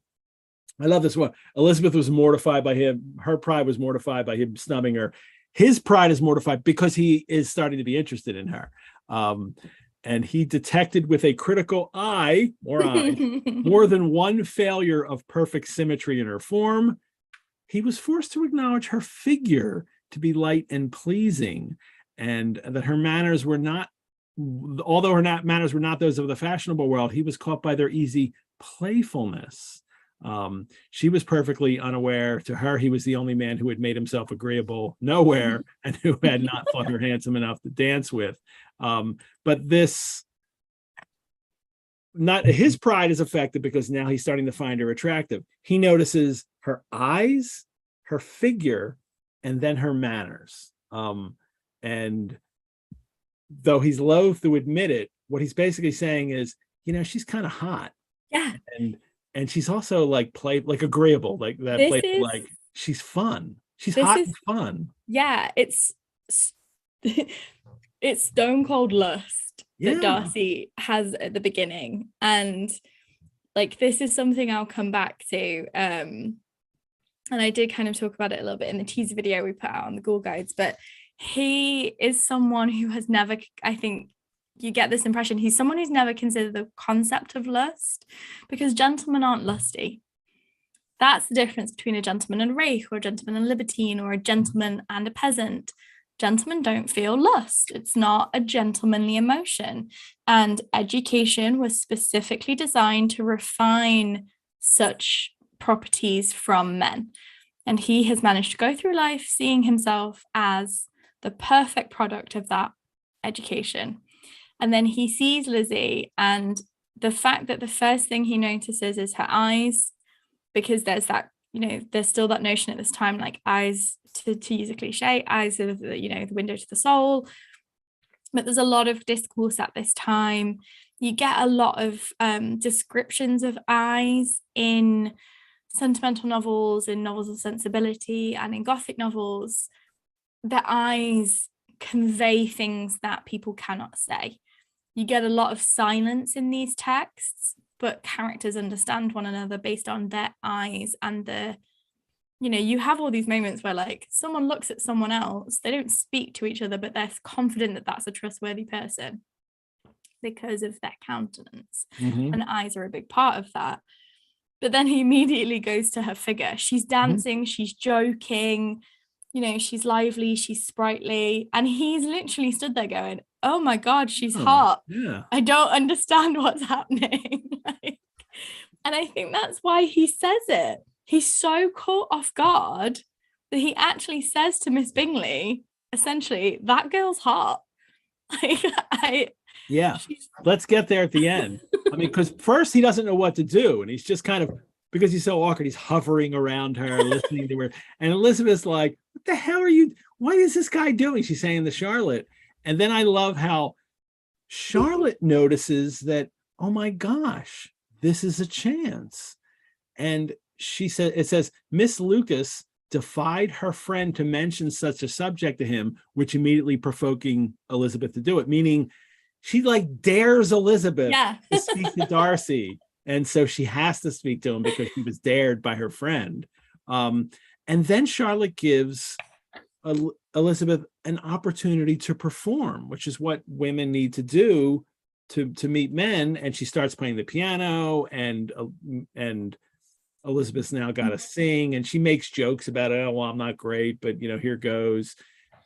I love this one. Elizabeth was mortified by him. Her pride was mortified by him snubbing her. His pride is mortified because he is starting to be interested in her. And he detected with a critical eye, more than one failure of perfect symmetry in her form. He was forced to acknowledge her figure to be light and pleasing, and that her manners were not, although her manners were not those of the fashionable world, he was caught by their easy playfulness. She was perfectly unaware. To her, he was the only man who had made himself agreeable nowhere, and who had not thought her handsome enough to dance with. But this, not his pride is affected because now he's starting to find her attractive. He notices her eyes, her figure, and then her manners. And though he's loath to admit it, what he's basically saying is, you know, she's kind of hot. Yeah. And she's also like agreeable, like that, like she's fun. She's hot and fun. Yeah, it's stone cold lust that Darcy has at the beginning. And like, this is something I'll come back to. And I did kind of talk about it a little bit in the teaser video we put out on the Ghoul Guides, but he is someone who has never, I think you get this impression, he's someone who's never considered the concept of lust, because gentlemen aren't lusty. That's the difference between a gentleman and a rake, or a gentleman and a libertine, or a gentleman and a peasant. Gentlemen don't feel lust. It's not a gentlemanly emotion. And education was specifically designed to refine such properties from men. And he has managed to go through life seeing himself as the perfect product of that education. And then he sees Lizzy, and the fact that the first thing he notices is her eyes, because there's that, there's still that notion at this time, like eyes, to use a cliche, eyes of the, the window to the soul. But there's a lot of discourse at this time. You get a lot of descriptions of eyes in sentimental novels, in novels of sensibility, and in Gothic novels. The eyes convey things that people cannot say. You get a lot of silence in these texts, but characters understand one another based on their eyes. And you have all these moments where, like, someone looks at someone else, they don't speak to each other, but they're confident that that's a trustworthy person because of their countenance. And eyes are a big part of that. But then he immediately goes to her figure. She's dancing, she's joking, she's lively, she's sprightly. And he's literally stood there going, oh my God, she's hot. Yeah. I don't understand what's happening. And I think that's why he says it. He's so caught off guard that he actually says to Miss Bingley, essentially, that girl's hot. Let's get there at the end. I mean, because first he doesn't know what to do, and he's just kind of, because he's so awkward, he's hovering around her, listening to her. And Elizabeth's like, what the hell are you, what is this guy doing? She's saying to Charlotte. And then I love how Charlotte notices that, oh my gosh, this is a chance. And she said, it says, Miss Lucas defied her friend to mention such a subject to him, which immediately provoking Elizabeth to do it, meaning she like dares Elizabeth to speak to Darcy. And so she has to speak to him because she was dared by her friend. And then Charlotte gives Elizabeth an opportunity to perform, which is what women need to do to meet men. And she starts playing the piano, and Elizabeth's now got to sing, and she makes jokes about it. Oh, well, I'm not great, but here goes.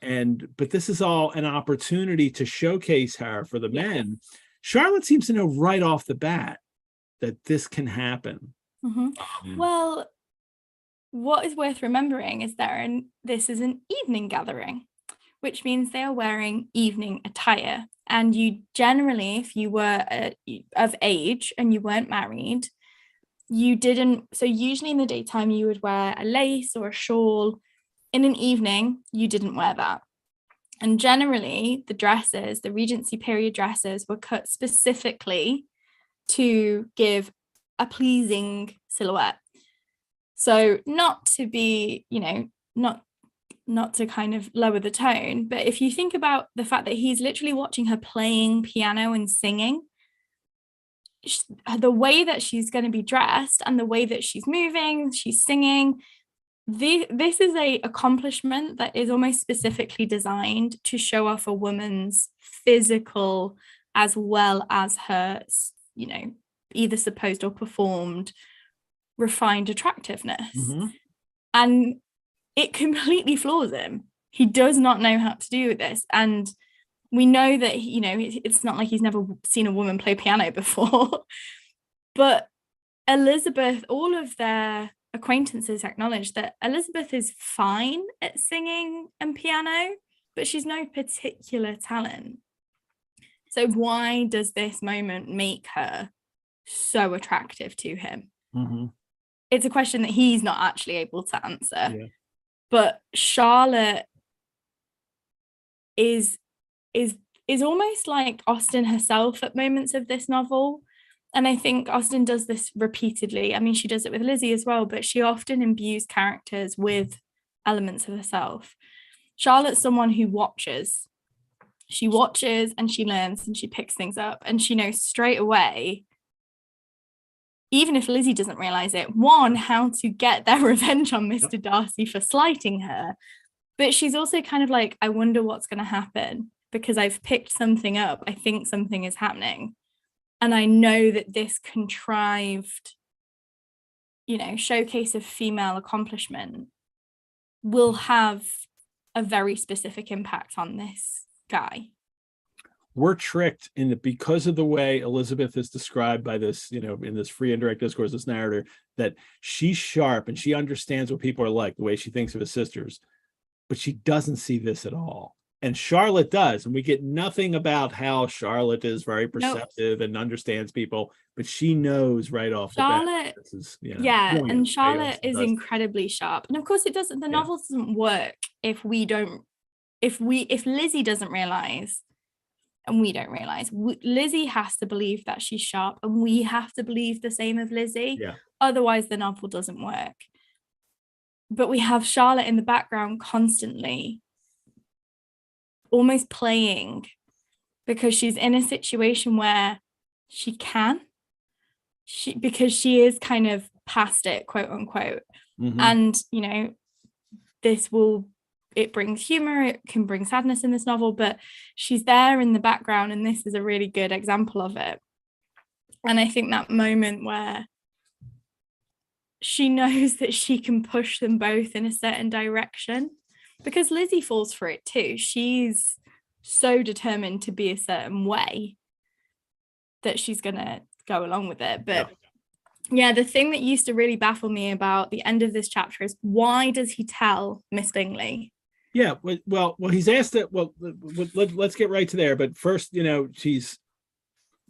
But this is all an opportunity to showcase her for the men. Charlotte seems to know right off the bat that this can happen. Well, what is worth remembering is this is an evening gathering, which means they are wearing evening attire. And you generally, if you were of age and you weren't married, you didn't. So usually in the daytime, you would wear a lace or a shawl. In an evening, you didn't wear that. And generally, the dresses, the Regency period dresses, were cut specifically to give a pleasing silhouette. So not to be, not to kind of lower the tone, but if you think about the fact that he's literally watching her playing piano and singing, the way that she's going to be dressed and the way that she's moving, she's singing, this is a accomplishment that is almost specifically designed to show off a woman's physical as well as her, either supposed or performed refined attractiveness. And it completely floors him. He does not know how to do this. And we know that, it's not like he's never seen a woman play piano before. But Elizabeth, all of their acquaintances acknowledge that Elizabeth is fine at singing and piano, but she's no particular talent. So why does this moment make her so attractive to him? It's a question that he's not actually able to answer. But Charlotte is almost like Austen herself at moments of this novel. And I think Austen does this repeatedly. I mean, she does it with Lizzy as well, but she often imbues characters with elements of herself. Charlotte's someone who watches. She watches and she learns and she picks things up, and she knows straight away, even if Lizzy doesn't realize it, one, how to get their revenge on Mr. Darcy for slighting her. But she's also kind of like, I wonder what's going to happen because I've picked something up. I think something is happening. And I know that this contrived showcase of female accomplishment will have a very specific impact on this guy. We're tricked because of the way Elizabeth is described by this, in this free indirect discourse, this narrator, that she's sharp and she understands what people are like, the way she thinks of his sisters, but she doesn't see this at all. And Charlotte does. And we get nothing about how Charlotte is very perceptive and understands people, but she knows right off the bat. This is, and Charlotte is incredibly sharp. And of course it doesn't, the novel doesn't work if Lizzy doesn't realize and we don't realize. Lizzy has to believe that she's sharp and we have to believe the same of Lizzy. Yeah. Otherwise the novel doesn't work. But we have Charlotte in the background constantly almost playing, because she's in a situation where because she is kind of past it, quote unquote. Mm-hmm. And it brings humor, it can bring sadness in this novel, but she's there in the background, and this is a really good example of it. And I think that moment where she knows that she can push them both in a certain direction, because Lizzy falls for it too. She's so determined to be a certain way that she's gonna go along with it. But the thing that used to really baffle me about the end of this chapter is, why does he tell Miss Bingley? Yeah, well, he's asked it. Well, let's get right to there. But first,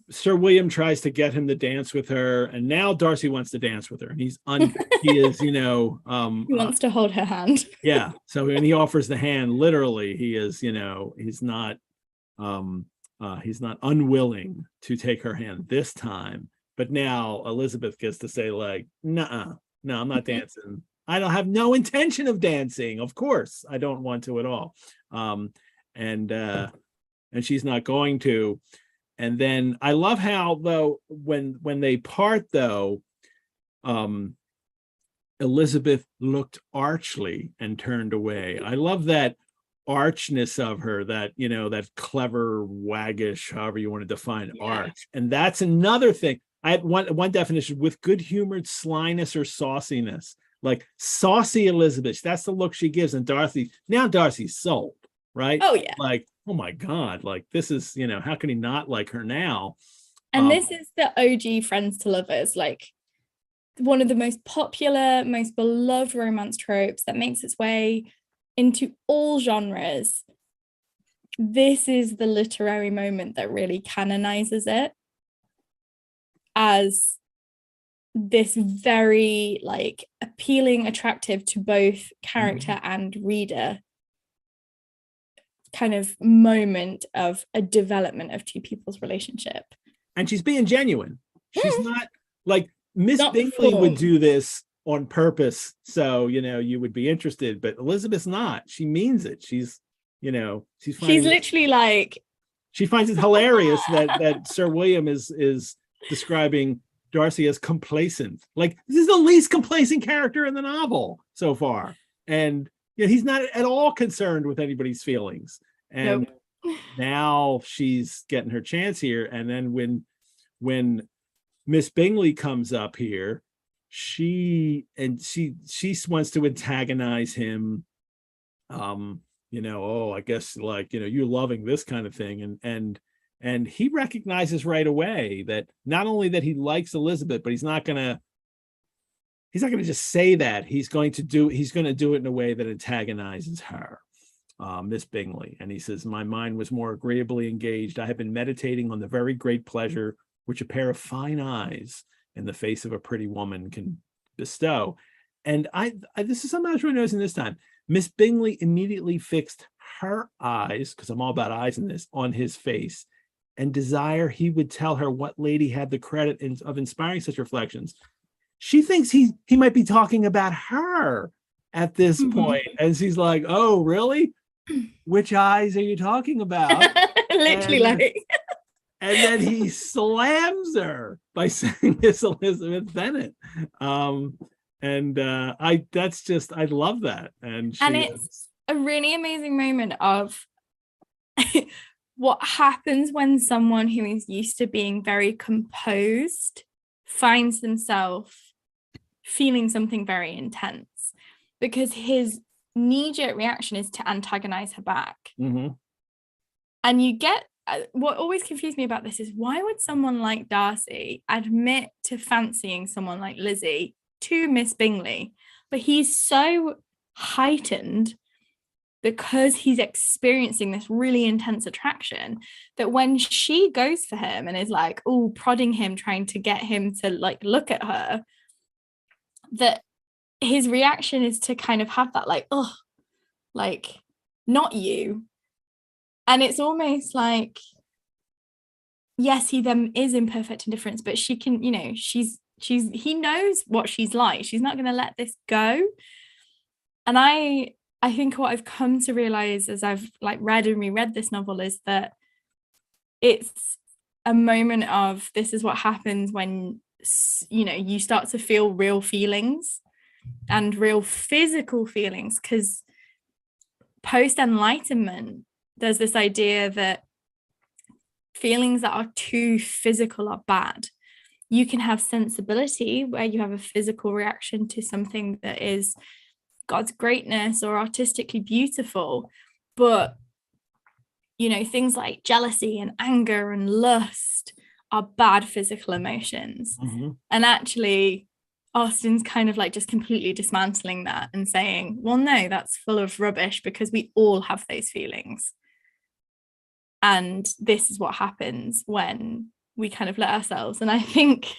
Sir William tries to get him to dance with her, and now Darcy wants to dance with her, and he is, he wants to hold her hand. Yeah. So when he offers the hand, literally, he is, he's not unwilling to take her hand this time. But now Elizabeth gets to say, like, no, I'm not dancing. I don't have no intention of dancing. Of course, I don't want to at all. And she's not going to. And then I love how, though, when they part, though, Elizabeth looked archly and turned away. I love that archness of her, that, that clever, waggish, however you want to define arch. And that's another thing. I had one definition: with good-humored slyness or sauciness. Like saucy Elizabeth, that's the look she gives. And Darcy's sold, right? Oh, yeah. Like, oh my God, like this is, how can he not like her now? And this is the OG friends to lovers, like one of the most popular, most beloved romance tropes that makes its way into all genres. This is the literary moment that really canonizes it as this very like appealing, attractive to both character and reader kind of moment of a development of two people's relationship. And she's being genuine. She's not like Miss Bingley would do this on purpose, so you would be interested, but Elizabeth's not. She means it. She's literally like, she finds it hilarious that Sir William is describing Darcy as complacent. Like, this is the least complacent character in the novel so far, and he's not at all concerned with anybody's feelings. And now she's getting her chance here. And then when Miss Bingley comes up here, she wants to antagonize him. I guess, like, you're loving this kind of thing, and he recognizes right away that not only that he likes Elizabeth, but he's not gonna just say that. He's gonna do it in a way that antagonizes her, Miss Bingley. And he says, "My mind was more agreeably engaged. I have been meditating on the very great pleasure which a pair of fine eyes in the face of a pretty woman can bestow." And I this is something I was really noticing this time. Miss Bingley immediately fixed her eyes, because I'm all about eyes in this, on his face, and desire he would tell her what lady had the credit of inspiring such reflections. She thinks he might be talking about her at this point. And she's like, "Oh, really? Which eyes are you talking about?" Literally, and then he slams her by saying it's Elizabeth Bennet. I love that. And it's a really amazing moment of what happens when someone who is used to being very composed finds themselves feeling something very intense, because his knee-jerk reaction is to antagonize her back. And you get what always confused me about this is, why would someone like Darcy admit to fancying someone like Lizzy to Miss Bingley? But he's so heightened because he's experiencing this really intense attraction, that when she goes for him and is like, oh, prodding him, trying to get him to like look at her, that his reaction is to kind of have that like, oh, like, not you. And it's almost like, yes, he then is in perfect indifference, but she can, you know, he knows what she's like. She's not going to let this go. And I think what I've come to realize as I've like read and reread this novel is that it's a moment of, this is what happens when, you know, you start to feel real feelings and real physical feelings, because post-enlightenment, there's this idea that feelings that are too physical are bad. You can have sensibility where you have a physical reaction to something that is God's greatness or artistically beautiful, but you know, things like jealousy and anger and lust are bad physical emotions. And actually Austen's kind of like just completely dismantling that and saying, well, no, that's full of rubbish, because we all have those feelings. And this is what happens when we kind of let ourselves. And I think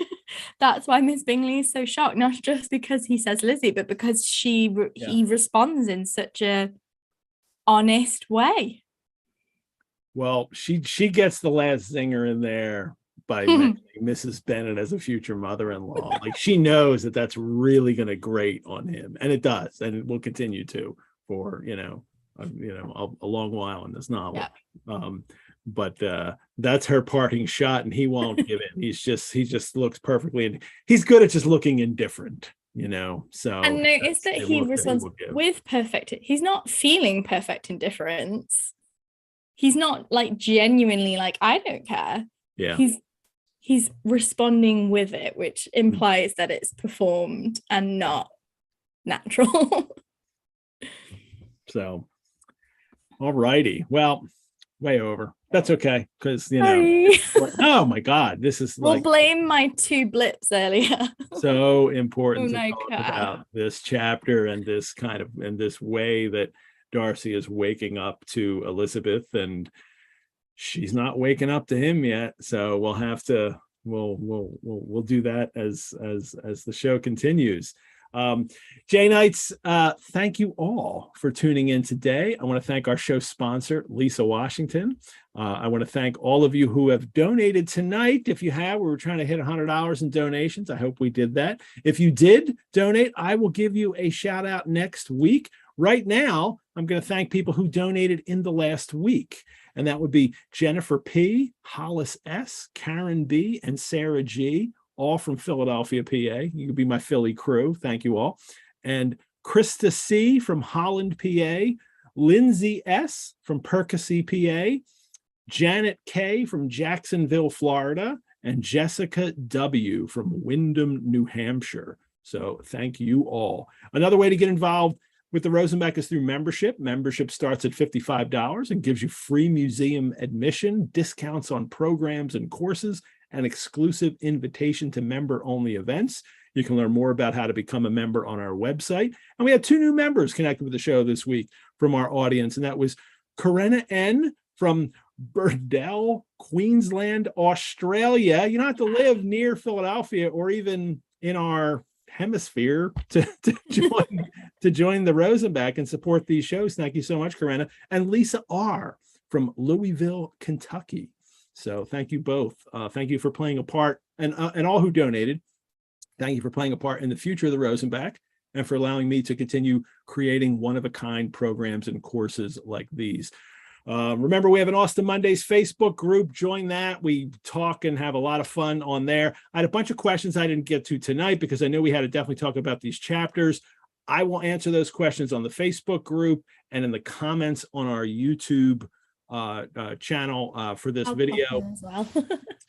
that's why Miss Bingley is so shocked, not just because he says Lizzy, but because he responds in such a honest way. Well, she gets the last zinger in there by mentioning Mrs. Bennet as a future mother-in-law. Like, she knows that that's really going to grate on him, and it does, and it will continue to for a long while in this novel. But that's her parting shot, and he won't give in. He just looks perfectly, and he's good at just looking indifferent, you know. So, and notice that he responds with perfect. He's not feeling perfect indifference. He's not like genuinely like, I don't care. Yeah. He's responding with it, which implies that it's performed and not natural. So, all righty. Well, way over. That's okay, because oh my God, this is we'll blame my 2 blips earlier. So important to talk about this chapter and this kind of in this way that Darcy is waking up to Elizabeth, and she's not waking up to him yet. So we'll have to we'll do that as the show continues. Janites, thank you all for tuning in today. I want to thank our show sponsor, Lisa Washington. I want to thank all of you who have donated tonight. If you have, we were trying to hit $100 in donations. I hope we did that. If you did donate, I will give you a shout out next week. Right now, I'm going to thank people who donated in the last week. And that would be Jennifer P., Hollis S., Karen B., and Sarah G., all from Philadelphia, PA. You could be my Philly crew. Thank you all. And Krista C. from Holland, PA. Lindsay S. from Percy, PA. Janet K. from Jacksonville, Florida. And Jessica W. from Windham, New Hampshire. So thank you all. Another way to get involved with the Rosenbach is through membership. Membership starts at $55 and gives you free museum admission, discounts on programs and courses, an exclusive invitation to member-only events. You can learn more about how to become a member on our website. And we had 2 new members connected with the show this week from our audience, and that was Corinna N. from Burdell, Queensland, Australia. You don't have to live near Philadelphia or even in our hemisphere to join the Rosenbach and support these shows. Thank you so much, Corinna. And Lisa R. from Louisville, Kentucky. So thank you both. Thank you for playing a part, and all who donated. Thank you for playing a part in the future of the Rosenbach, and for allowing me to continue creating one-of-a-kind programs and courses like these. Remember, we have an Austen Mondays Facebook group. Join that. We talk and have a lot of fun on there. I had a bunch of questions I didn't get to tonight because I knew we had to definitely talk about these chapters. I will answer those questions on the Facebook group and in the comments on our YouTube channel for this I'll video. pop in as well.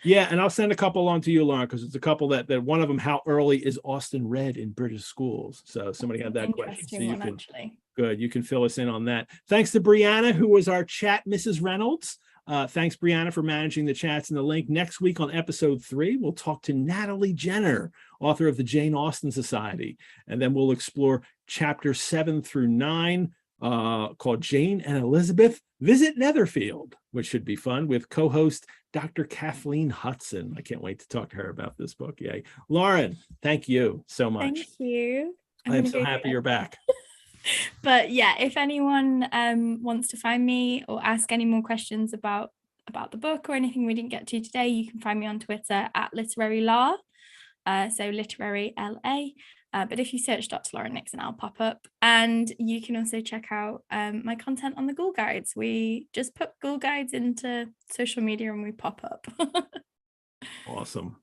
Yeah, and I'll send a couple on to you, Lauren, because it's a couple that one of them, how early is Austen read in British schools? So somebody had that question. So you can, actually. good, you can fill us in on that. Thanks to Brianna, who was our chat Mrs. Reynolds. Thanks, Brianna, for managing the chats and the link. Next week on episode 3, we'll talk to Natalie Jenner, author of the Jane Austen Society. And then we'll explore chapters 7 through 9, called Jane and Elizabeth Visit Netherfield, which should be fun, with co-host Dr. Kathleen Hudson. I can't wait to talk to her about this book. Yay. Lauren, thank you so much. Thank you. I'm so happy you're back. But yeah, if anyone wants to find me or ask any more questions about the book or anything we didn't get to today, you can find me on Twitter at Literary La, so Literary LA. But if you search Dr. Lauren Nixon, I'll pop up. And you can also check out my content on the Ghoul Guides. We just put Ghoul Guides into social media and we pop up. Awesome.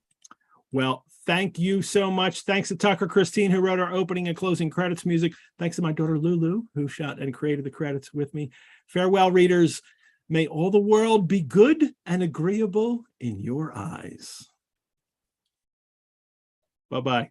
Well, thank you so much. Thanks to Tucker Christine, who wrote our opening and closing credits music. Thanks to my daughter Lulu, who shot and created the credits with me. Farewell, readers. May all the world be good and agreeable in your eyes. Bye-bye.